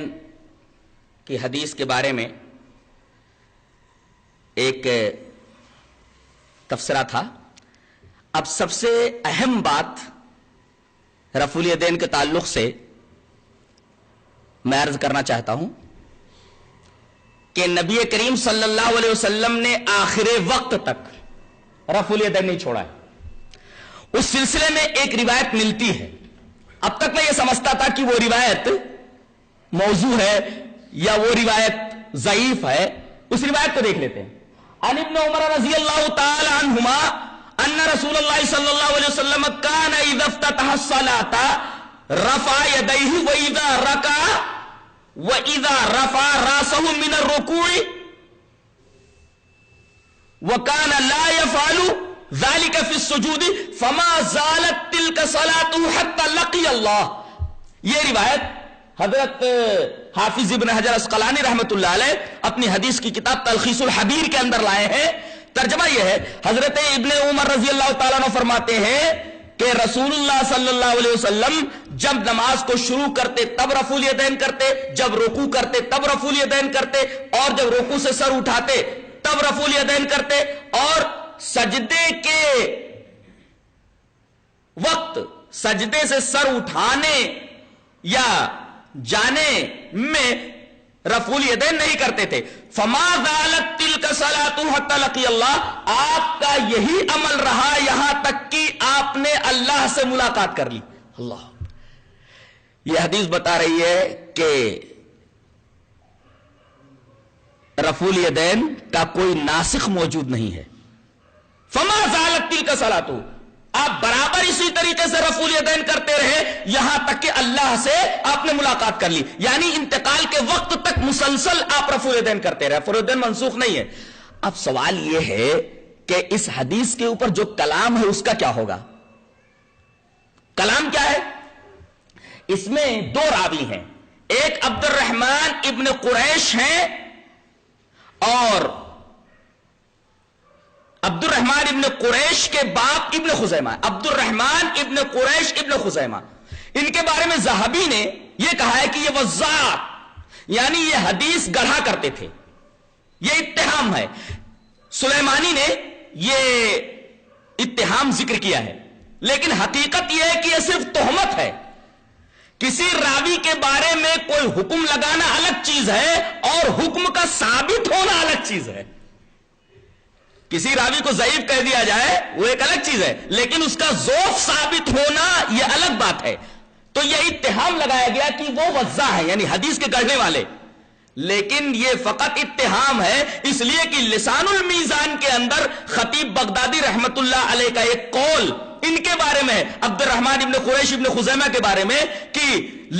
S2: کی حدیث کے بارے میں ایک تبصرہ تھا. اب سب سے اہم بات رفع الیدین کے تعلق سے میں عرض کرنا چاہتا ہوں کہ نبی کریم صلی اللہ علیہ وسلم نے آخر وقت تک رفع الیدین نہیں چھوڑا ہے. اس سلسلے میں ایک روایت ملتی ہے. اب تک میں یہ سمجھتا تھا کہ وہ روایت موضوع ہے یا وہ روایت ضعیف ہے. اس روایت کو دیکھ لیتے ہیں. عن ابن عمر رضی اللہ تعالی عنہما ان رسول اللہ صلی اللہ علیہ وسلم کان اذا افتتح الصلاة رفع یدیہ واذا رکع واذا رفع راسہ من الرکوع وکان لا يفعل ذالک فی السجود فما زالت تلک صلاته حتی لقی اللہ. یہ روایت حضرت حافظ ابن حجر اسقلانی رحمت اللہ علیہ اپنی حدیث کی کتاب تلخیص الحبیر کے اندر لائے ہیں. ترجمہ یہ ہے، حضرت ابن عمر رضی اللہ تعالیٰ عنہ فرماتے ہیں کہ رسول اللہ صلی اللہ علیہ وسلم جب نماز کو شروع کرتے تب رفع الیدین کرتے، جب رکوع کرتے تب رفع الیدین کرتے، اور جب رکوع سے سر اٹھاتے تب رفع الیدین کرتے، اور سجدے کے وقت سجدے سے سر اٹھانے یا جانے میں رفع الیدین نہیں کرتے تھے. فما زالت تلک صلاۃ حتی لقی اللہ. آپ کا یہی عمل رہا یہاں تک کہ آپ نے اللہ سے ملاقات کر لی. اللہ، یہ حدیث بتا رہی ہے کہ رفع الیدین کا کوئی ناسخ موجود نہیں ہے. فما زالت تلک صلاۃ، آپ برابر اسی طریقے سے رفع الیدین کرتے رہے یہاں تک کہ اللہ سے آپ نے ملاقات کر لی، یعنی انتقال کے وقت تک مسلسل آپ رفع الیدین کرتے رہے. رفع الیدین منسوخ نہیں ہے. اب سوال یہ ہے کہ اس حدیث کے اوپر جو کلام ہے اس کا کیا ہوگا؟ کلام کیا ہے؟ اس میں دو راوی ہیں، ایک عبد الرحمن ابن قریش ہیں اور عبد الرحمن ابن قریش کے باپ ابن خزیمہ. عبد الرحمن ابن قریش ابن خزیمہ، ان کے بارے میں ذہبی نے یہ کہا ہے کہ یہ وزاع، یعنی یہ حدیث گڑھا کرتے تھے، یہ اتہام ہے. سلیمانی نے یہ اتہام ذکر کیا ہے، لیکن حقیقت یہ ہے کہ یہ صرف تہمت ہے. کسی راوی کے بارے میں کوئی حکم لگانا الگ چیز ہے اور حکم کا ثابت ہونا الگ چیز ہے. کسی راوی کو ضعیف کہہ دیا جائے وہ ایک الگ چیز ہے، لیکن اس کا ضعف ثابت ہونا یہ الگ بات ہے. تو یہ اتہام لگایا گیا کہ وہ وزاع ہے، یعنی حدیث کے گڑھنے والے، لیکن یہ فقط اتہام ہے. اس لیے کہ لسان المیزان کے اندر خطیب بغدادی رحمت اللہ علیہ کا ایک قول ان کے بارے میں، عبد الرحمن ابن قریش ابن خزیمہ کے بارے میں، کہ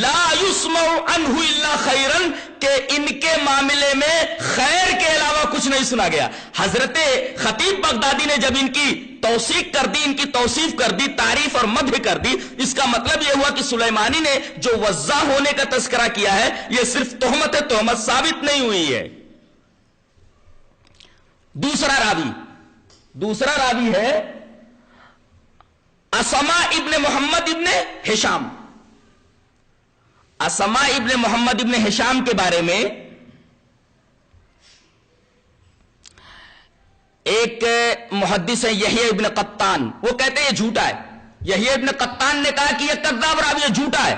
S2: لا یسمع عنہ الا خیرا، کہ کہ ان کے معاملے میں خیر کے علاوہ کچھ نہیں سنا گیا. حضرت خطیب بغدادی نے جب ان کی توثیق کر دی، ان کی توصیف کر دی، تعریف اور مدح کر دی، اس کا مطلب یہ ہوا کہ سلیمانی نے جو وضاح ہونے کا تذکرہ کیا ہے یہ صرف تہمت ہے، تہمت ثابت نہیں ہوئی ہے. دوسرا راوی ہے اسما ابن محمد ابن ہشام. اسما ابن محمد ابن ہشام کے بارے میں ایک محدث ہے یحییٰ ابن قطان، وہ کہتے ہیں یہ جھوٹا ہے. یحییٰ ابن قطان نے کہا کہ یہ کذاب راوی ہے، جھوٹا ہے.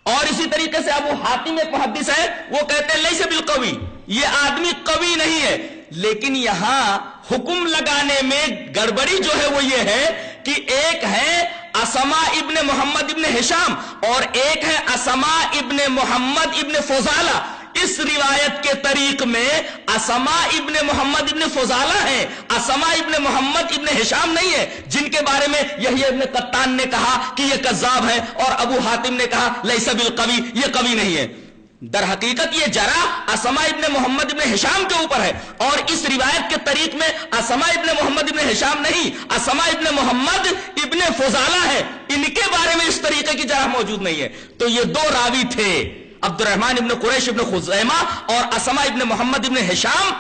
S2: اور اسی طریقے سے ابو حاتم ایک محدث ہے، وہ کہتے ہیں لیس بالقوی، یہ آدمی قوی نہیں ہے. لیکن یہاں حکم لگانے میں گڑبڑی جو ہے وہ یہ ہے کہ ایک ہے اسما ابن محمد ابن ہشام اور ایک ہے اسما ابن محمد ابن فضالہ. اس روایت کے طریق میں اسما ابن محمد ابن فضالہ ہیں، اسما ابن محمد ابن ہشام نہیں ہے، جن کے بارے میں یحییٰ ابن قطان نے کہا کہ یہ کذاب ہے اور ابو حاتم نے کہا لیس بالقوی، یہ قوی نہیں ہے. در حقیقت یہ جرح اسما ابن محمد ابن ہشام کے اوپر ہے اور اس روایت کے طریق میں اسما ابن محمد ابن ہشام نہیں، اسما ابن محمد ابن فضالہ ہے. ان کے بارے میں اس طریقے کی جرح موجود نہیں ہے. تو یہ دو راوی تھے، عبد الرحمن ابن قریش ابن خزیمہ اور اسما ابن محمد ابن ہشام.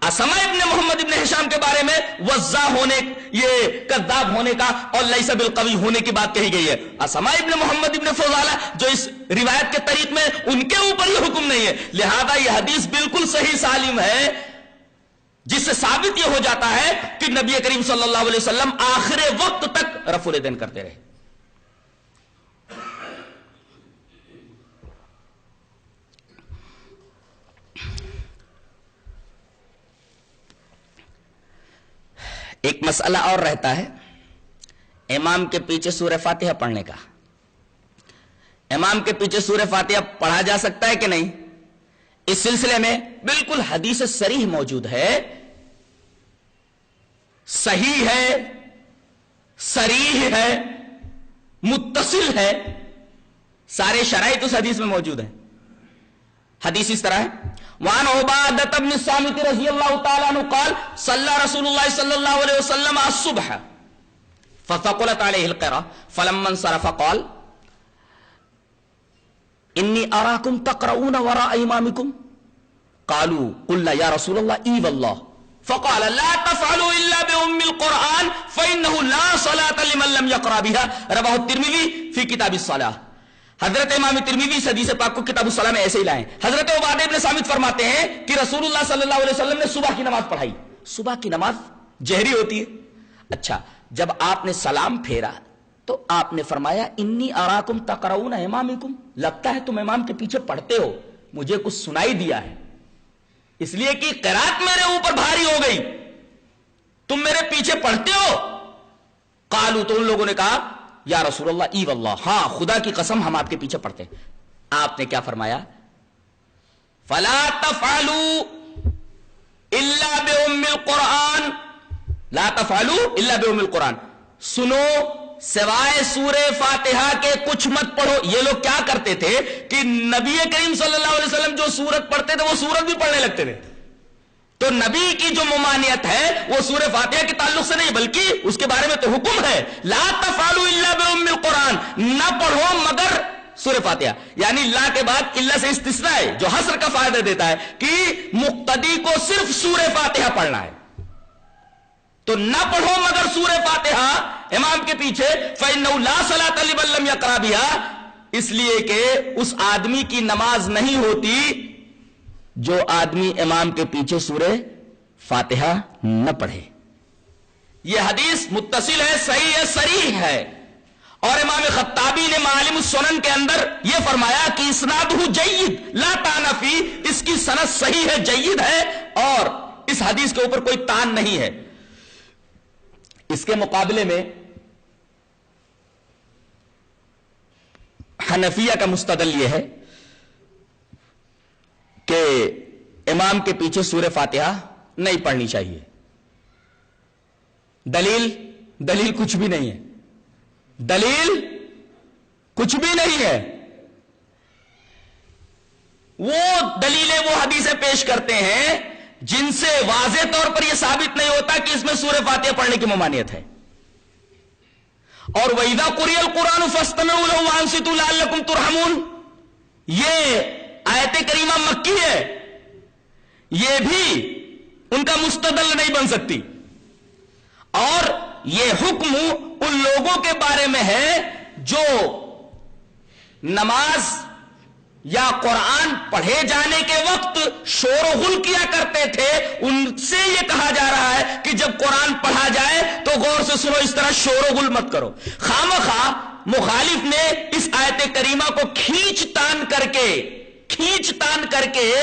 S2: اسما ابن محمد ابن ہشام کے بارے میں وضاح ہونے، یہ کذاب ہونے کا اور لیس بالقوی ہونے کی بات کہی گئی ہے. اسما ابن محمد ابن فضالہ جو اس روایت کے طریق میں، ان کے اوپر یہ حکم نہیں ہے. لہذا یہ حدیث بالکل صحیح سالم ہے، جس سے ثابت یہ ہو جاتا ہے کہ نبی کریم صلی اللہ علیہ وسلم آخر وقت تک رفع الیدین کرتے رہے. ایک مسئلہ اور رہتا ہے امام کے پیچھے سورہ فاتحہ پڑھنے کا. امام کے پیچھے سورہ فاتحہ پڑھا جا سکتا ہے کہ نہیں؟ اس سلسلے میں بالکل حدیث صریح موجود ہے، صحیح ہے، صریح ہے، متصل ہے، سارے شرائط اس حدیث میں موجود ہیں. حدیث اس طرح ہے، وعن عبادة بن الصامت رضی اللہ تعالیٰ عنہ قال صلی رسول اللہ صلی اللہ علیہ وسلم الصبح فثقلت علیہ القراءة فلما انصرف قال انی اراکم تقرؤون وراء امامکم قالوا قلنا یا رسول اللہ ای واللہ فقال لا تفعلوا الا بأم القرآن فإنه لا صلاة لمن لم يقرأ بها رواہ الترمذی فی کتاب الصلاة. حضرت امام ترمذی اس حدیث پاک کو کتاب الصلاة میں ایسے ہی لائیں. حضرت عبادہ بن صامت فرماتے ہیں کہ رسول اللہ صلی اللہ علیہ وسلم نے صبح کی نماز پڑھائی. صبح کی نماز جہری ہوتی ہے. اچھا، جب آپ نے سلام پھیرا تو آپ نے فرمایا انی اراکم تقرؤون امامکم، لگتا ہے تم امام کے پیچھے پڑھتے ہو، مجھے کچھ سنائی دیا ہے، اس لیے کہ قرات میرے اوپر بھاری ہو گئی، تم میرے پیچھے پڑھتے ہو. قالوا، تو ان لوگوں نے کہا یا رسول اللہ ای واللہ، ہاں خدا کی قسم ہم آپ کے پیچھے پڑھتے. آپ نے کیا فرمایا؟ فلا تفعلوا الا بأم القرآن، لا تفعلوا الا بأم القرآن، سنو سوائے سورہ فاتحہ کے کچھ مت پڑھو. یہ لوگ کیا کرتے تھے کہ نبی کریم صلی اللہ علیہ وسلم جو سورت پڑھتے تھے وہ سورت بھی پڑھنے لگتے تھے. تو نبی کی جو ممانعت ہے وہ سورہ فاتحہ کے تعلق سے نہیں، بلکہ اس کے بارے میں تو حکم ہے لا تفعلوا الا بأم القرآن، نہ پڑھو مگر سورہ فاتحہ. یعنی لا کے بعد اللہ سے استثناء ہے جو حصر کا فائدہ دیتا ہے کہ مقتدی کو صرف سورہ فاتحہ پڑھنا ہے. تو نہ پڑھو مگر سورہ فاتحہ امام کے پیچھے، فإنه لا صلاة لمن لم يقرأ بها، اس لیے کہ اس آدمی کی نماز نہیں ہوتی جو آدمی امام کے پیچھے سورہ فاتحہ نہ پڑھے. یہ حدیث متصل ہے، صحیح ہے، صریح ہے. اور امام خطابی نے معالم السنن کے اندر یہ فرمایا کہ اسنادہ جید لا طعن فی، اس کی سند صحیح ہے، جید ہے اور اس حدیث کے اوپر کوئی طعن نہیں ہے. اس کے مقابلے میں حنفیہ کا مستدل یہ ہے کہ امام کے پیچھے سورہ فاتحہ نہیں پڑھنی چاہیے. دلیل کچھ بھی نہیں ہے، دلیل کچھ بھی نہیں ہے. وہ دلیل وہ حدیثیں پیش کرتے ہیں جن سے واضح طور پر یہ ثابت نہیں ہوتا کہ اس میں سورہ فاتحہ پڑھنے کی ممانعت ہے. اور وَإِذَا قُرِئَ الْقُرْآنُ فَاسْتَمِعُوا لَهُ وَأَنصِتُوا لَعَلَّكُمْ تُرْحَمُونَ, یہ آیت کریمہ مکی ہے, یہ بھی ان کا مستدل نہیں بن سکتی. اور یہ حکم ان لوگوں کے بارے میں ہے جو نماز یا قرآن پڑھے جانے کے وقت شور و غل کیا کرتے تھے. ان سے یہ کہا جا رہا ہے کہ جب قرآن پڑھا جائے تو غور سے سنو, اس طرح شور و غل مت کرو. خامخواہ مخالف نے اس آیت کریمہ کو کھینچ تان کر کے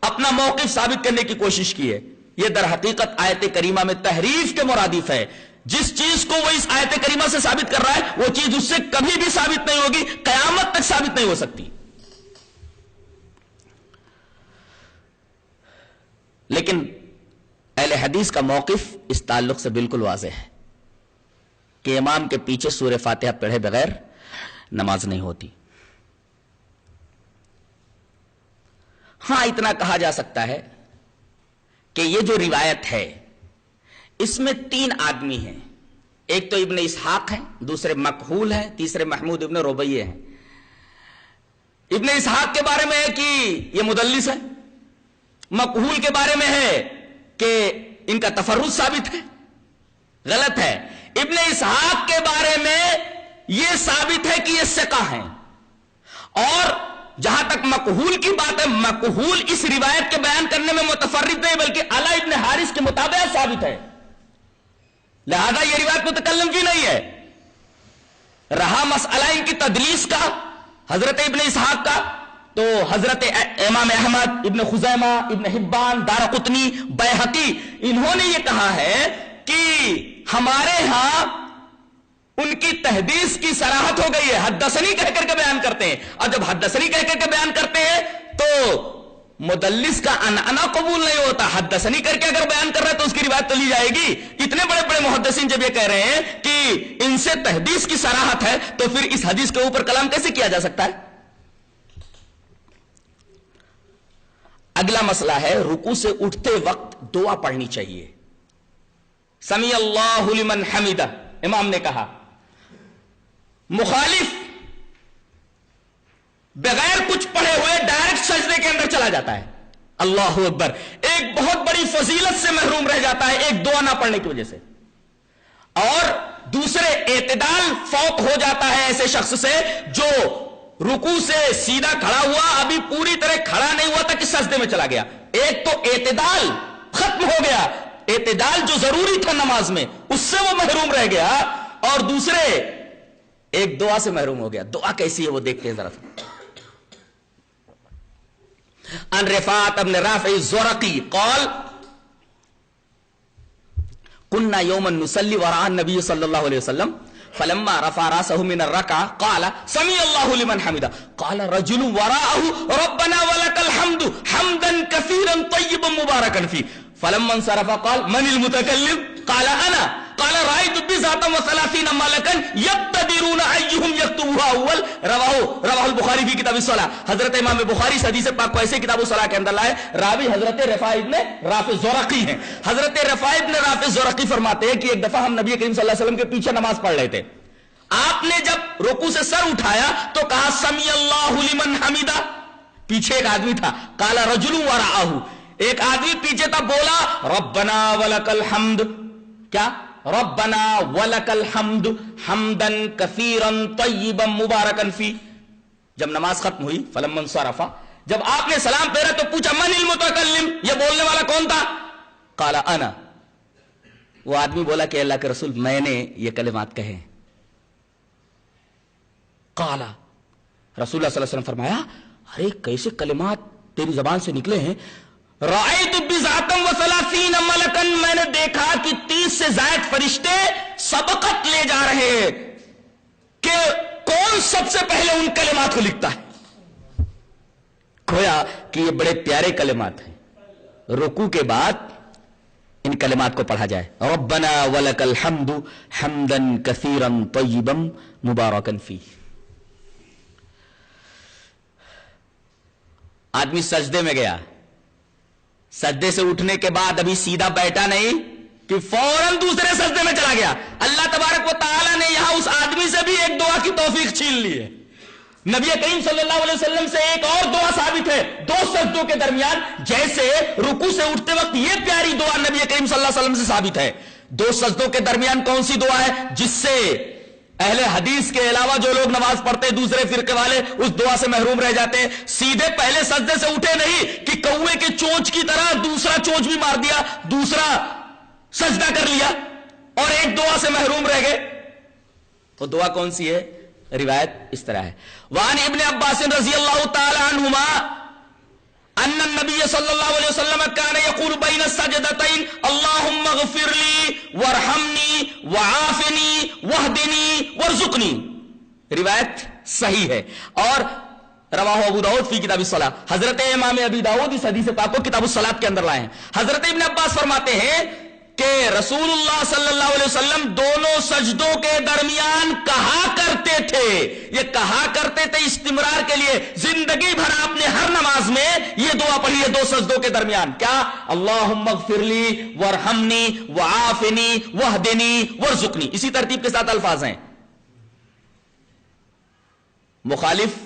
S2: اپنا موقف ثابت کرنے کی کوشش کی ہے. یہ در حقیقت آیت کریمہ میں تحریف کے مرادف ہے. جس چیز کو وہ اس آیت کریمہ سے ثابت کر رہا ہے وہ چیز اس سے کبھی بھی ثابت نہیں ہوگی, قیامت تک ثابت نہیں ہو سکتی. لیکن اہل حدیث کا موقف اس تعلق سے بالکل واضح ہے کہ امام کے پیچھے سورہ فاتحہ پڑھے بغیر نماز نہیں ہوتی. ہاں, اتنا کہا جا سکتا ہے کہ یہ جو روایت ہے اس میں 3 آدمی ہیں. ایک تو ابن اسحاق ہیں, دوسرے مکحول ہیں, تیسرے محمود ابن ربیہ ہیں. ابن اسحاق کے بارے میں ہے کہ یہ مدلس ہے, مکحول کے بارے میں ہے کہ ان کا تفرد ثابت ہے, غلط ہے. ابن اسحاق کے بارے میں یہ ثابت ہے کہ یہ ثقہ ہیں. اور جہاں تک مکحول کی بات ہے, مکحول اس روایت کے بیان کرنے میں متفرد نہیں بلکہ علا ابن حارث کے مطابق ثابت ہے, لہذا یہ روایت متکلم کی نہیں ہے. رہا مسئلہ ان کی تدلیس کا, حضرت ابن اسحاق کا, تو حضرت امام احمد, ابن خزیمہ, ابن حبان, دارقطنی, بیہقی, انہوں نے یہ کہا ہے کہ ہمارے ہاں ان کی تحدیث کی صراحت ہو گئی ہے, حدثنی کہہ کر کے بیان کرتے ہیں. اور جب حدثنی کہہ کر کے بیان کرتے ہیں تو مدلس کا انعنا قبول نہیں ہوتا. حدثنی کر کے اگر بیان کر رہے تو اس کی روایت تو لی جائے گی. اتنے بڑے بڑے محدثین جب یہ کہہ رہے ہیں کہ ان سے تحدیث کی صراحت ہے تو پھر اس حدیث کے اوپر کلام کیسے کیا جا سکتا ہے؟ اگلا مسئلہ ہے, رکوع سے اٹھتے وقت دعا پڑھنی چاہیے. سمیع اللہ لمن حمدہ امام نے کہا. مخالف بغیر کچھ پڑھے ہوئے ڈائریکٹ سجدے کے اندر چلا جاتا ہے, اللہ اکبر, ایک بہت بڑی فضیلت سے محروم رہ جاتا ہے ایک دعا نہ پڑھنے کی وجہ سے. اور دوسرے اعتدال فوت ہو جاتا ہے ایسے شخص سے جو رکوع سے سیدھا کھڑا ہوا, ابھی پوری طرح کھڑا نہیں ہوا تھا کہ سجدے میں چلا گیا. ایک تو اعتدال ختم ہو گیا, اعتدال جو ضروری تھا نماز میں اس سے وہ محروم رہ گیا, اور دوسرے ایک دعا سے محروم ہو گیا. دعا کیسی ہے وہ دیکھتے ہیں ذرا. ان رفاعت ابن رافع الزرقی قال كنا يوما نصلي وراء النبي صلى الله عليه وسلم فلما رفع راسه من الركعه قال سمع الله لمن حمده قال رجل وراءه ربنا ولك الحمد حمدا كثيرا طيبا مباركا فيه فلما انصرف قال من المتكلم قال انا قال رأيت بضعة وثلاثين ملكا يقتدرون أيهم يكتبها أول رواه البخاری فی کتاب الصلاة. حضرت امام بخاری حدیث پاک کو ایسے کتاب الصلاة کے اندر لائے. راوی حضرت رفاع ابن رافع زرقی ہیں. حضرت رفاع ابن رافع زرقی فرماتے ہیں کہ ایک دفعہ ہم نبی کریم صلی اللہ علیہ وسلم کے پیچھے نماز پڑھ رہے تھے. آپ نے جب رکوع سے سر اٹھایا تو کہا سمیع اللہ لمن حمدہ. پیچھے ایک آدمی تھا, قال رجل وراءہ, ایک آدمی پیچھے تھا, بولا ربنا ولک الحمد. کیا؟ ربنا ولک الحمد حمدا کثیرا طیبا مبارکا فی. جب نماز ختم ہوئی فلما انصرف, جب آپ نے سلام پھیرا تو پوچھا من المتکلم, یہ بولنے والا کون تھا؟ قال انا, وہ آدمی بولا کہ اللہ کے رسول میں نے یہ کلمات کہے. قال رسول اللہ صلی اللہ علیہ وسلم فرمایا ارے کیسے کلمات تیری زبان سے نکلے ہیں؟ رأیت بضعة وثلاثین ملکا, میں نے دیکھا کہ 30 سے زائد فرشتے سبقت لے جا رہے ہیں کہ کون سب سے پہلے ان کلمات کو لکھتا ہے. گویا کہ یہ بڑے پیارے کلمات ہیں. رکوع کے بعد ان کلمات کو پڑھا جائے, ربنا ولک الحمد حمدا کثیرا طیبا مبارکا فیہ. آدمی سجدے میں گیا, سجدے سے اٹھنے کے بعد ابھی سیدھا بیٹھا نہیں کہ فوراً دوسرے سجدے میں چلا گیا. اللہ تبارک و تعالیٰ نے یہاں اس آدمی سے بھی ایک دعا کی توفیق چھین لی ہے. نبی کریم صلی اللہ علیہ وسلم سے ایک اور دعا ثابت ہے 2 سجدوں کے درمیان, جیسے رکوع سے اٹھتے وقت یہ پیاری دعا نبی کریم صلی اللہ علیہ وسلم سے ثابت ہے. 2 سجدوں کے درمیان کون سی دعا ہے جس سے اہل حدیث کے علاوہ جو لوگ نماز پڑھتے ہیں دوسرے فرقے والے اس دعا سے محروم رہ جاتے ہیں؟ سیدھے پہلے سجدے سے اٹھے نہیں کہ کوے کے چونچ کی طرح دوسرا چونچ بھی مار دیا, دوسرا سجدہ کر لیا اور ایک دعا سے محروم رہ گئے. وہ دعا کون سی ہے؟ روایت اس طرح ہے, وعن ابن عباس رضی اللہ تعالی عنہما ان النبی صلی اللہ علیہ وسلم کان یقول بین السجدتین اللہم اغفر لی وارحمنی وعافنی واہدنی وارزقنی. روایت صحیح ہے اور رواہ ابو داؤد فی کتاب الصلاۃ. حضرت امام ابی داؤد اس حدیث پاک کو کتاب الصلاۃ کے اندر لائے ہیں. حضرت ابن عباس فرماتے ہیں کہ رسول اللہ صلی اللہ علیہ وسلم دونوں سجدوں کے درمیان کہا کرتے تھے. یہ کہا کرتے تھے استمرار کے لیے, زندگی بھر آپ نے ہر نماز میں یہ دعا پڑھی ہے 2 سجدوں کے درمیان. کیا؟ اللہم اغفر لی وارحمنی وعافنی واہدنی وارزقنی. اسی ترتیب کے ساتھ الفاظ ہیں. مخالف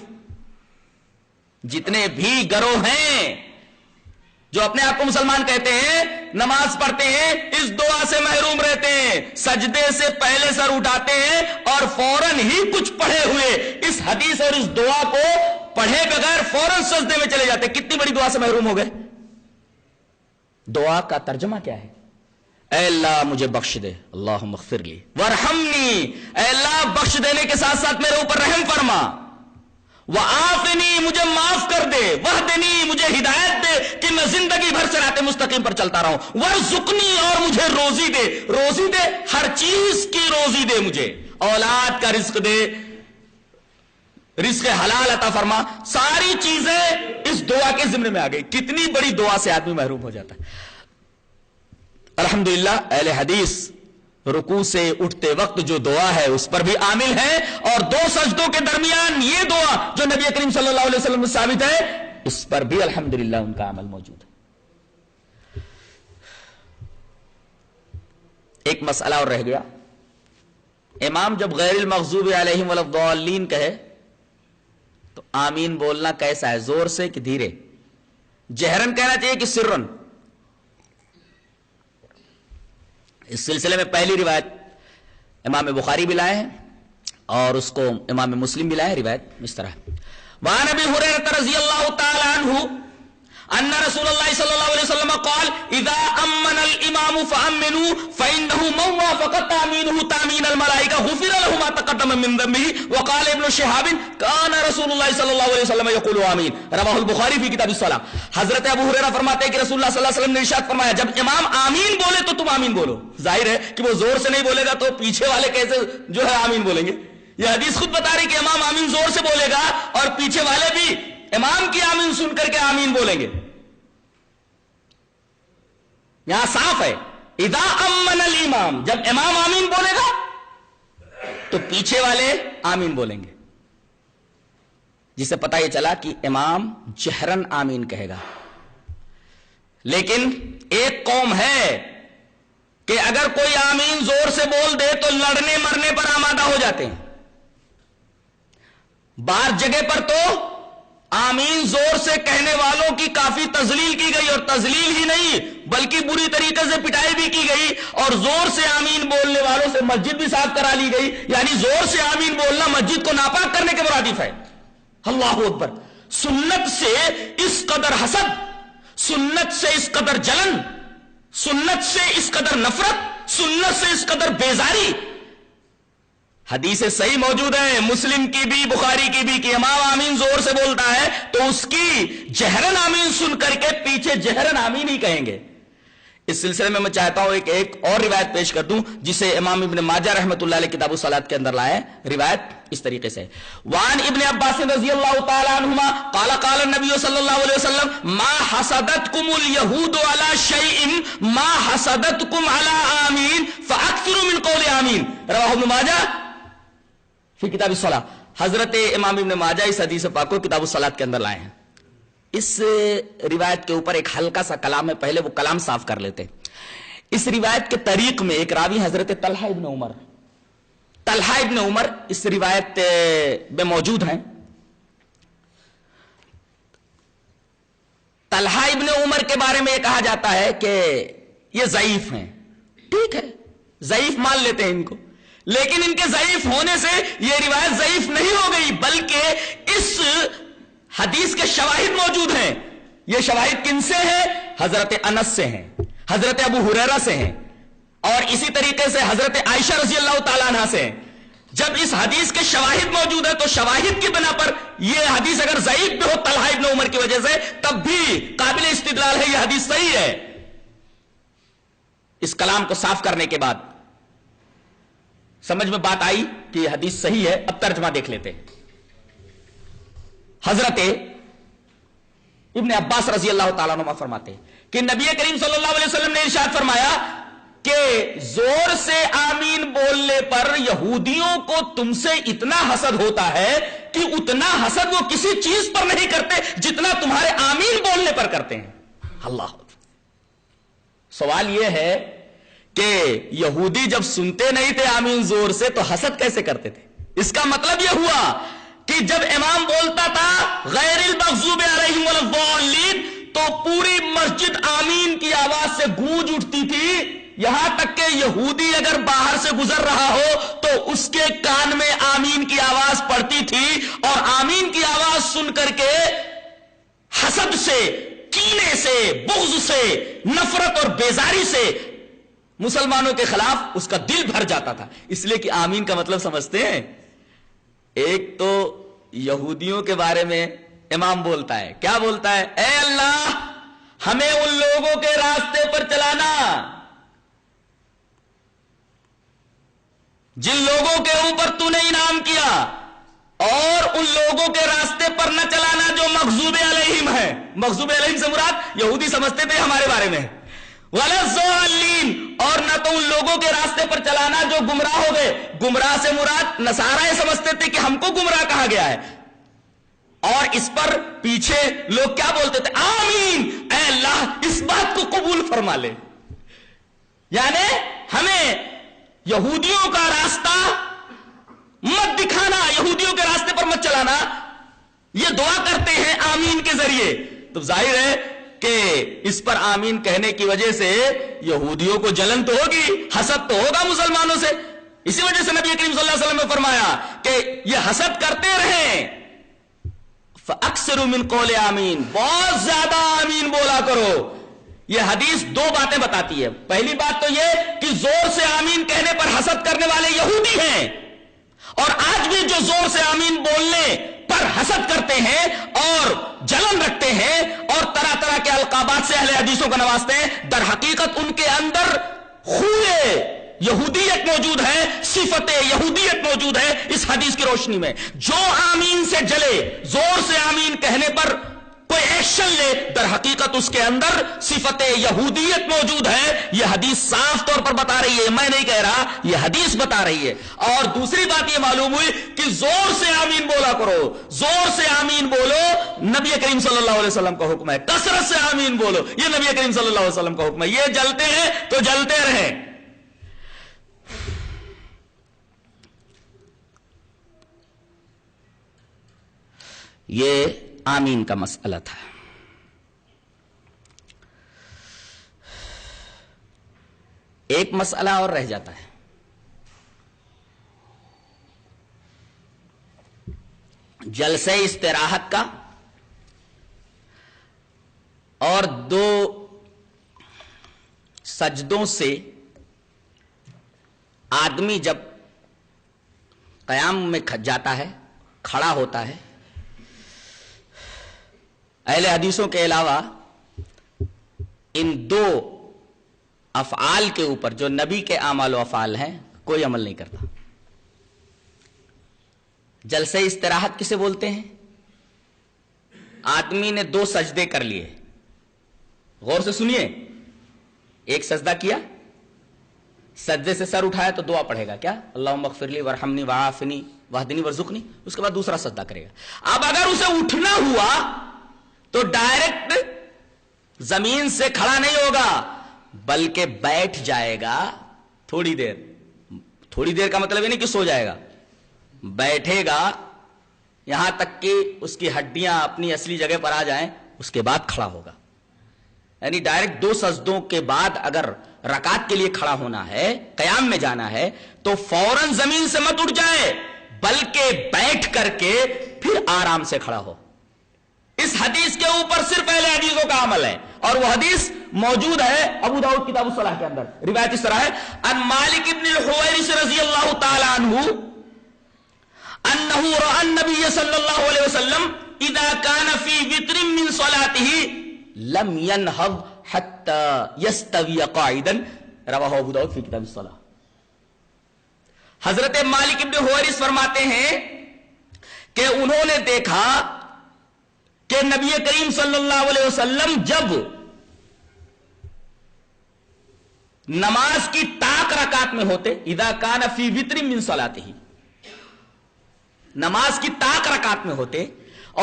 S2: جتنے بھی گروہ ہیں جو اپنے آپ کو مسلمان کہتے ہیں, نماز پڑھتے ہیں, اس دعا سے محروم رہتے ہیں, سجدے سے پہلے سر اٹھاتے ہیں اور فوراً ہی کچھ پڑھے ہوئے اس حدیث اور اس دعا کو پڑھے بغیر فوراً سجدے میں چلے جاتے ہیں. کتنی بڑی دعا سے محروم ہو گئے. دعا کا ترجمہ کیا ہے؟ اے اللہ مجھے بخش دے, اللہم اغفر لی وارحمنی, اے اللہ بخش دینے کے ساتھ ساتھ میرے اوپر رحم فرما, وعافنی مجھے معاف کر دے, واہدنی مجھے ہدایت دے کہ میں زندگی بھر صراط مستقیم پر چلتا رہوں, وارزقنی اور مجھے روزی دے. روزی دے, ہر چیز کی روزی دے, مجھے اولاد کا رزق دے, رزق حلال عطا فرما. ساری چیزیں اس دعا کے ضمن میں آ گئی. کتنی بڑی دعا سے آدمی محروم ہو جاتا ہے. الحمدللہ اہل حدیث رکوع سے اٹھتے وقت جو دعا ہے اس پر بھی عامل ہے, اور 2 سجدوں کے درمیان یہ دعا جو نبی کریم صلی اللہ علیہ وسلم سے ثابت ہے اس پر بھی الحمدللہ ان کا عمل موجود ہے. ایک مسئلہ اور رہ گیا. امام جب غیر المغضوب علیہم ولا الضالین کہے تو آمین بولنا کیسا ہے؟ زور سے کہ دھیرے؟ جہرن کہنا چاہیے کہ سرن؟ اس سلسلے میں پہلی روایت امام بخاری بھی لائے ہیں اور اس کو امام مسلم بھی لائے ہیں. روایت اس طرح ہے, وعن ابی ہریرہ رضی اللہ تعالی عنہ ان رسول اللہ صلی اللہ علیہ وسلم قال اذا امن الامام فامنوا فانه من وافق تامینه تامین الملائکہ غفر له ما تقدم من ذنبه. وقال ابن شهاب كان رسول الله صلی اللہ علیہ وسلم يقول آمین. رواہ البخاری فی کتاب الصلاۃ. حضرت ابو ہریرہ فرماتے ہیں کہ رسول اللہ صلی اللہ علیہ وسلم نے ارشاد فرمایا جب امام آمین بولے تو تم آمین بولو. ظاہر ہے کہ وہ زور سے نہیں بولے گا تو پیچھے والے کیسے جو ہے آمین بولیں گے؟ یہ حدیث خود بتا رہی کہ امام آمین زور سے بولے گا اور پیچھے والے بھی امام کی آمین سن کر کے آمین بولیں گے. یہاں صاف ہے اذا امن الامام, جب امام آمین بولے گا تو پیچھے والے آمین بولیں گے, جس سے پتہ یہ چلا کہ امام جہرن آمین کہے گا. لیکن ایک قوم ہے کہ اگر کوئی آمین زور سے بول دے تو لڑنے مرنے پر آمادہ ہو جاتے ہیں. بعض جگہ پر تو آمین زور سے کہنے والوں کی کافی تذلیل کی گئی, اور تذلیل ہی نہیں بلکہ بری طریقے سے پٹائی بھی کی گئی, اور زور سے آمین بولنے والوں سے مسجد بھی صاف کرا لی گئی. یعنی زور سے آمین بولنا مسجد کو ناپاک کرنے کے مرادف ہے. اللہ اکبر. سنت سے اس قدر حسد, سنت سے اس قدر جلن, سنت سے اس قدر نفرت, سنت سے اس قدر بیزاری. حدیث صحیح موجود ہے, مسلم کی بھی بخاری کی بھی, کہ امام آمین زور سے بولتا ہے تو اس کی جہرن آمین سن کر کے پیچھے جہرن آمین ہی کہیں گے. اس سلسلے میں چاہتا ہوں ایک اور روایت پیش کر دوں جسے امام ابن ماجہ رحمۃ اللہ علیہ کتاب الصلاۃ کے اندر لائے. روایت اس طریقے سے, وعن ابن عباس رضی اللہ تعالی عنہما قال قال النبی صلی اللہ علیہ وسلم ما حسدتکم اليہود علی شیء ما حسدتکم علی آمین فاکثروا من قول آمین. رواہ ابن ماجہ فی کتاب الصلاۃ. حضرت امام ابن ماجہ اس حدیث پاک کو کتاب الصلاۃ کے اندر لائے ہیں. اس روایت کے اوپر ایک ہلکا سا کلام ہے، پہلے وہ کلام صاف کر لیتے ہیں۔ اس روایت کے طریق میں ایک راوی حضرت طلحہ ابن عمر اس روایت میں موجود ہیں۔ طلحہ ابن عمر کے بارے میں یہ کہا جاتا ہے کہ یہ ضعیف ہیں، ٹھیک ہے، ضعیف مان لیتے ہیں ان کو، لیکن ان کے ضعیف ہونے سے یہ روایت ضعیف نہیں ہو گئی، بلکہ اس حدیث کے شواہد موجود ہیں۔ یہ شواہد کن سے ہیں؟ حضرت انس سے ہیں، حضرت ابو ہریرہ سے ہیں، اور اسی طریقے سے حضرت عائشہ رضی اللہ تعالیٰ عنہ سے ہیں۔ جب اس حدیث کے شواہد موجود ہیں تو شواہد کی بنا پر یہ حدیث اگر ضعیف بھی ہو طلحہ ابن عمر کی وجہ سے، تب بھی قابل استدلال ہے، یہ حدیث صحیح ہے۔ اس کلام کو صاف کرنے کے بعد سمجھ میں بات آئی کہ یہ حدیث صحیح ہے۔ اب ترجمہ دیکھ لیتے ہیں۔ حضرت ابن عباس رضی اللہ تعالیٰ عنہ فرماتے ہیں کہ نبی کریم صلی اللہ علیہ وسلم نے ارشاد فرمایا کہ زور سے آمین بولنے پر یہودیوں کو تم سے اتنا حسد ہوتا ہے کہ اتنا حسد وہ کسی چیز پر نہیں کرتے جتنا تمہارے آمین بولنے پر کرتے ہیں۔ اللہ، سوال یہ ہے کہ یہودی جب سنتے نہیں تھے آمین زور سے تو حسد کیسے کرتے تھے؟ اس کا مطلب یہ ہوا کہ جب امام بولتا تھا غیر المغضوب علیہم ولا الضالین تو پوری مسجد آمین کی آواز سے گونج اٹھتی تھی، یہاں تک کہ یہودی اگر باہر سے گزر رہا ہو تو اس کے کان میں آمین کی آواز پڑتی تھی، اور آمین کی آواز سن کر کے حسد سے، کینے سے، بغض سے، نفرت اور بیزاری سے مسلمانوں کے خلاف اس کا دل بھر جاتا تھا۔ اس لیے کہ آمین کا مطلب سمجھتے ہیں؟ ایک تو یہودیوں کے بارے میں امام بولتا ہے، کیا بولتا ہے؟ اے اللہ ہمیں ان لوگوں کے راستے پر چلانا جن لوگوں کے اوپر تو نے انعام کیا، اور ان لوگوں کے راستے پر نہ چلانا جو مغضوب علیہم ہے۔ مغضوب علیہم سے مراد یہودی سمجھتے تھے ہمارے بارے میں، ولا الضالین، اور نہ تو ان لوگوں کے راستے پر چلانا جو گمراہ ہو گئے۔ گمراہ سے مراد نصارہ یہ سمجھتے تھے کہ ہم کو گمراہ کہا گیا ہے، اور اس پر پیچھے لوگ کیا بولتے تھے؟ آمین، اے اللہ اس بات کو قبول فرما لے۔ یعنی ہمیں یہودیوں کا راستہ مت دکھانا، یہودیوں کے راستے پر مت چلانا، یہ دعا کرتے ہیں آمین کے ذریعے۔ تو ظاہر ہے کہ اس پر آمین کہنے کی وجہ سے یہودیوں کو جلن تو ہوگی، حسد تو ہوگا مسلمانوں سے۔ اسی وجہ سے نبی کریم صلی اللہ علیہ وسلم نے فرمایا کہ یہ حسد کرتے رہیں، فَأَكْثِرُوا مِنْ قَوْلِ آمین، بہت زیادہ آمین بولا کرو۔ یہ حدیث دو باتیں بتاتی ہے۔ پہلی بات تو یہ کہ زور سے آمین کہنے پر حسد کرنے والے یہودی ہیں، اور آج بھی جو زور سے آمین بولنے پر حسد کرتے ہیں اور جلن رکھتے ہیں اور طرح طرح کے القابات سے اہل حدیثوں کو نوازتے ہیں، در حقیقت ان کے اندر خوئے یہودیت موجود ہے، صفت یہودیت موجود ہے۔ اس حدیث کی روشنی میں جو آمین سے جلے، زور سے آمین کہنے پر کوئی ایکشن لے، در حقیقت اس کے اندر صفت یہودیت موجود ہے۔ یہ حدیث صاف طور پر بتا رہی ہے، میں نہیں کہہ رہا، یہ حدیث بتا رہی ہے۔ اور دوسری بات یہ معلوم ہوئی کہ زور سے آمین بولا کرو، زور سے آمین بولو، نبی کریم صلی اللہ علیہ وسلم کا حکم ہے۔ کثرت سے آمین بولو، یہ نبی کریم صلی اللہ علیہ وسلم کا حکم ہے۔ یہ جلتے ہیں تو جلتے رہیں۔ یہ آمین کا مسئلہ تھا۔ ایک مسئلہ اور رہ جاتا ہے، جلسے استراحت کا، اور دو سجدوں سے آدمی جب قیام میں جاتا ہے، کھڑا ہوتا ہے، اہل حدیثوں کے علاوہ ان دو افعال کے اوپر جو نبی کے اعمال و افعال ہیں کوئی عمل نہیں کرتا۔ جلسے استراحت کسے بولتے ہیں؟ آدمی نے دو سجدے کر لیے، غور سے سنیے، ایک سجدہ کیا، سجدے سے سر اٹھایا تو دعا پڑھے گا، کیا؟ اللہم اغفر لی وارحمنی وعافنی واہدنی وارزقنی، اس کے بعد دوسرا سجدہ کرے گا۔ اب اگر اسے اٹھنا ہوا تو ڈائریکٹ زمین سے کھڑا نہیں ہوگا بلکہ بیٹھ جائے گا تھوڑی دیر. تھوڑی دیر کا مطلب یہ نہیں کہ سو جائے گا, بیٹھے گا یہاں تک کہ اس کی ہڈیاں اپنی اصلی جگہ پر آ جائیں, اس کے بعد کھڑا ہوگا. یعنی ڈائریکٹ 2 سجدوں کے بعد اگر رکعت کے لیے کھڑا ہونا ہے, قیام میں جانا ہے, تو فوراً زمین سے مت اٹھ جائے بلکہ بیٹھ کر کے پھر آرام سے کھڑا ہو. اس حدیث کے اوپر صرف اہل حدیثوں کا عمل ہے, اور وہ حدیث موجود ہے ابو داؤد کتاب الصلاۃ کے اندر. روایت اس طرح ہے, ان مالک ابن الحویرث رضی اللہ تعالی عنہ انه راى النبي صلی اللہ علیہ وسلم اذا كان في وتر من صلاته لم ينهض حتى يستوي قاعدا. رواه ابو داؤد فی کتاب الصلاۃ. حضرت مالک ابن حویرث فرماتے ہیں کہ انہوں نے دیکھا کہ نبی کریم صلی اللہ علیہ وسلم جب نماز کی طاق رکعت میں ہوتے, اذا کان فی وتر من صلاتہ, نماز کی طاق رکعت میں ہوتے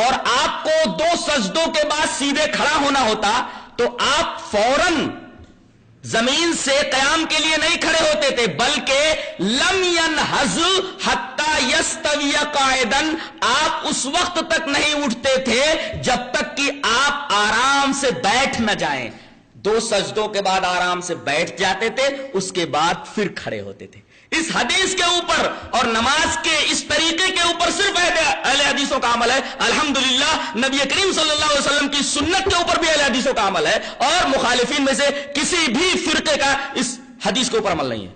S2: اور آپ کو 2 سجدوں کے بعد سیدھے کھڑا ہونا ہوتا, تو آپ فوراً زمین سے قیام کے لیے نہیں کھڑے ہوتے تھے بلکہ لم ينہض حتی یستوی قاعدا, آپ اس وقت تک نہیں اٹھتے تھے جب تک کہ آپ آرام سے بیٹھ نہ جائیں. 2 سجدوں کے بعد آرام سے بیٹھ جاتے تھے, اس کے بعد پھر کھڑے ہوتے تھے. اس حدیث کے اوپر اور نماز کے اس طریقے کے اوپر صرف اہل حدیثوں کا عمل ہے. الحمدللہ نبی کریم صلی اللہ علیہ وسلم کی سنت کے اوپر بھی اہل حدیثوں کا عمل ہے, اور مخالفین میں سے کسی بھی فرقے کا اس حدیث کے اوپر عمل نہیں ہے.